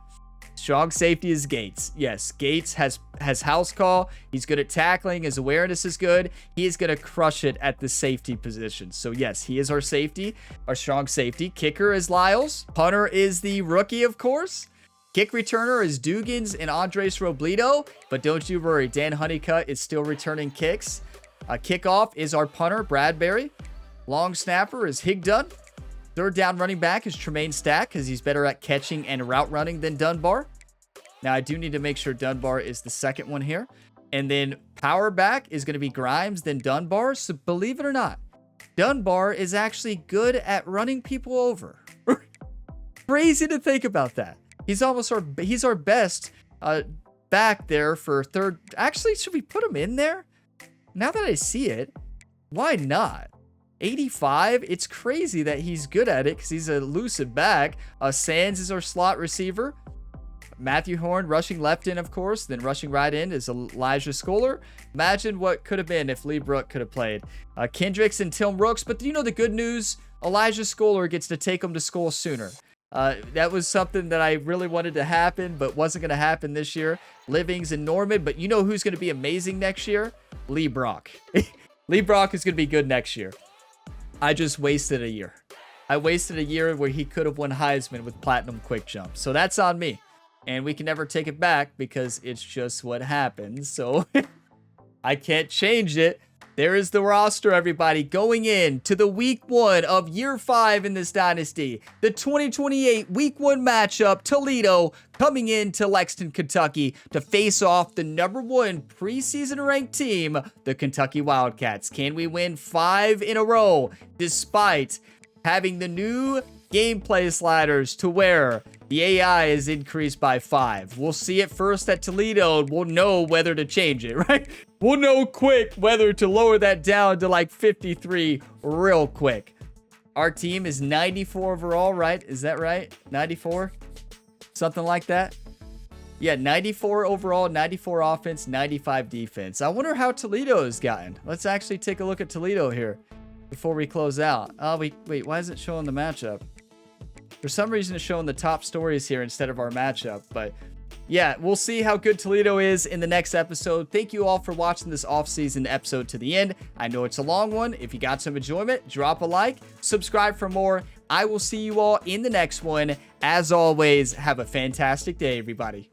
Strong safety is Gates. Yes, Gates has house call. He's good at tackling. His awareness is good. He is going to crush it at the safety position. So, yes, he is our safety, our strong safety. Kicker is Lyles. Punter is the rookie, of course. Kick returner is Dugans and Andres Robledo. But don't you worry, Dan Honeycutt is still returning kicks. Kickoff is our punter, Bradbury. Long snapper is Higdon. Third down running back is Tremaine Stack because he's better at catching and route running than Dunbar. Now, I do need to make sure Dunbar is the second one here. And then power back is going to be Grimes, then Dunbar. So believe it or not, Dunbar is actually good at running people over. Crazy to think about that. He's our best back there for third. Actually, should we put him in there? Now that I see it, why not? 85, it's crazy that he's good at it because he's a elusive back. Sands is our slot receiver. Matthew Horn rushing left in, of course. Then rushing right in is Elijah Schooler. Imagine what could have been if Lee Brook could have played. Kendricks and Tim Rooks. But you know the good news? Elijah Schooler gets to take him to school sooner. That was something that I really wanted to happen, but wasn't going to happen this year. Livings and Norman. But you know who's going to be amazing next year? Lee Brock. Lee Brock is going to be good next year. I just wasted a year. I wasted a year where he could have won Heisman with Platinum Quick Jump. So that's on me. And we can never take it back because it's just what happens. So I can't change it. There is the roster, everybody, going in to the week 1 of year 5 in this dynasty. The 2028 week 1 matchup, Toledo coming into Lexington, Kentucky to face off the #1 preseason ranked team, the Kentucky Wildcats. Can we win 5 in a row despite having the new gameplay sliders to where the AI is increased by 5? We'll see it first at Toledo and we'll know whether to change it, right? We'll know quick whether to lower that down to like 53 real quick. Our team is 94 overall, right? Is that right? 94? Something like that? Yeah, 94 overall, 94 offense, 95 defense. I wonder how Toledo has gotten. Let's actually take a look at Toledo here before we close out. Oh, wait, why is it showing the matchup? For some reason, it's showing the top stories here instead of our matchup. But yeah, we'll see how good Toledo is in the next episode. Thank you all for watching this off-season episode to the end. I know it's a long one. If you got some enjoyment, drop a like, subscribe for more. I will see you all in the next one. As always, have a fantastic day, everybody.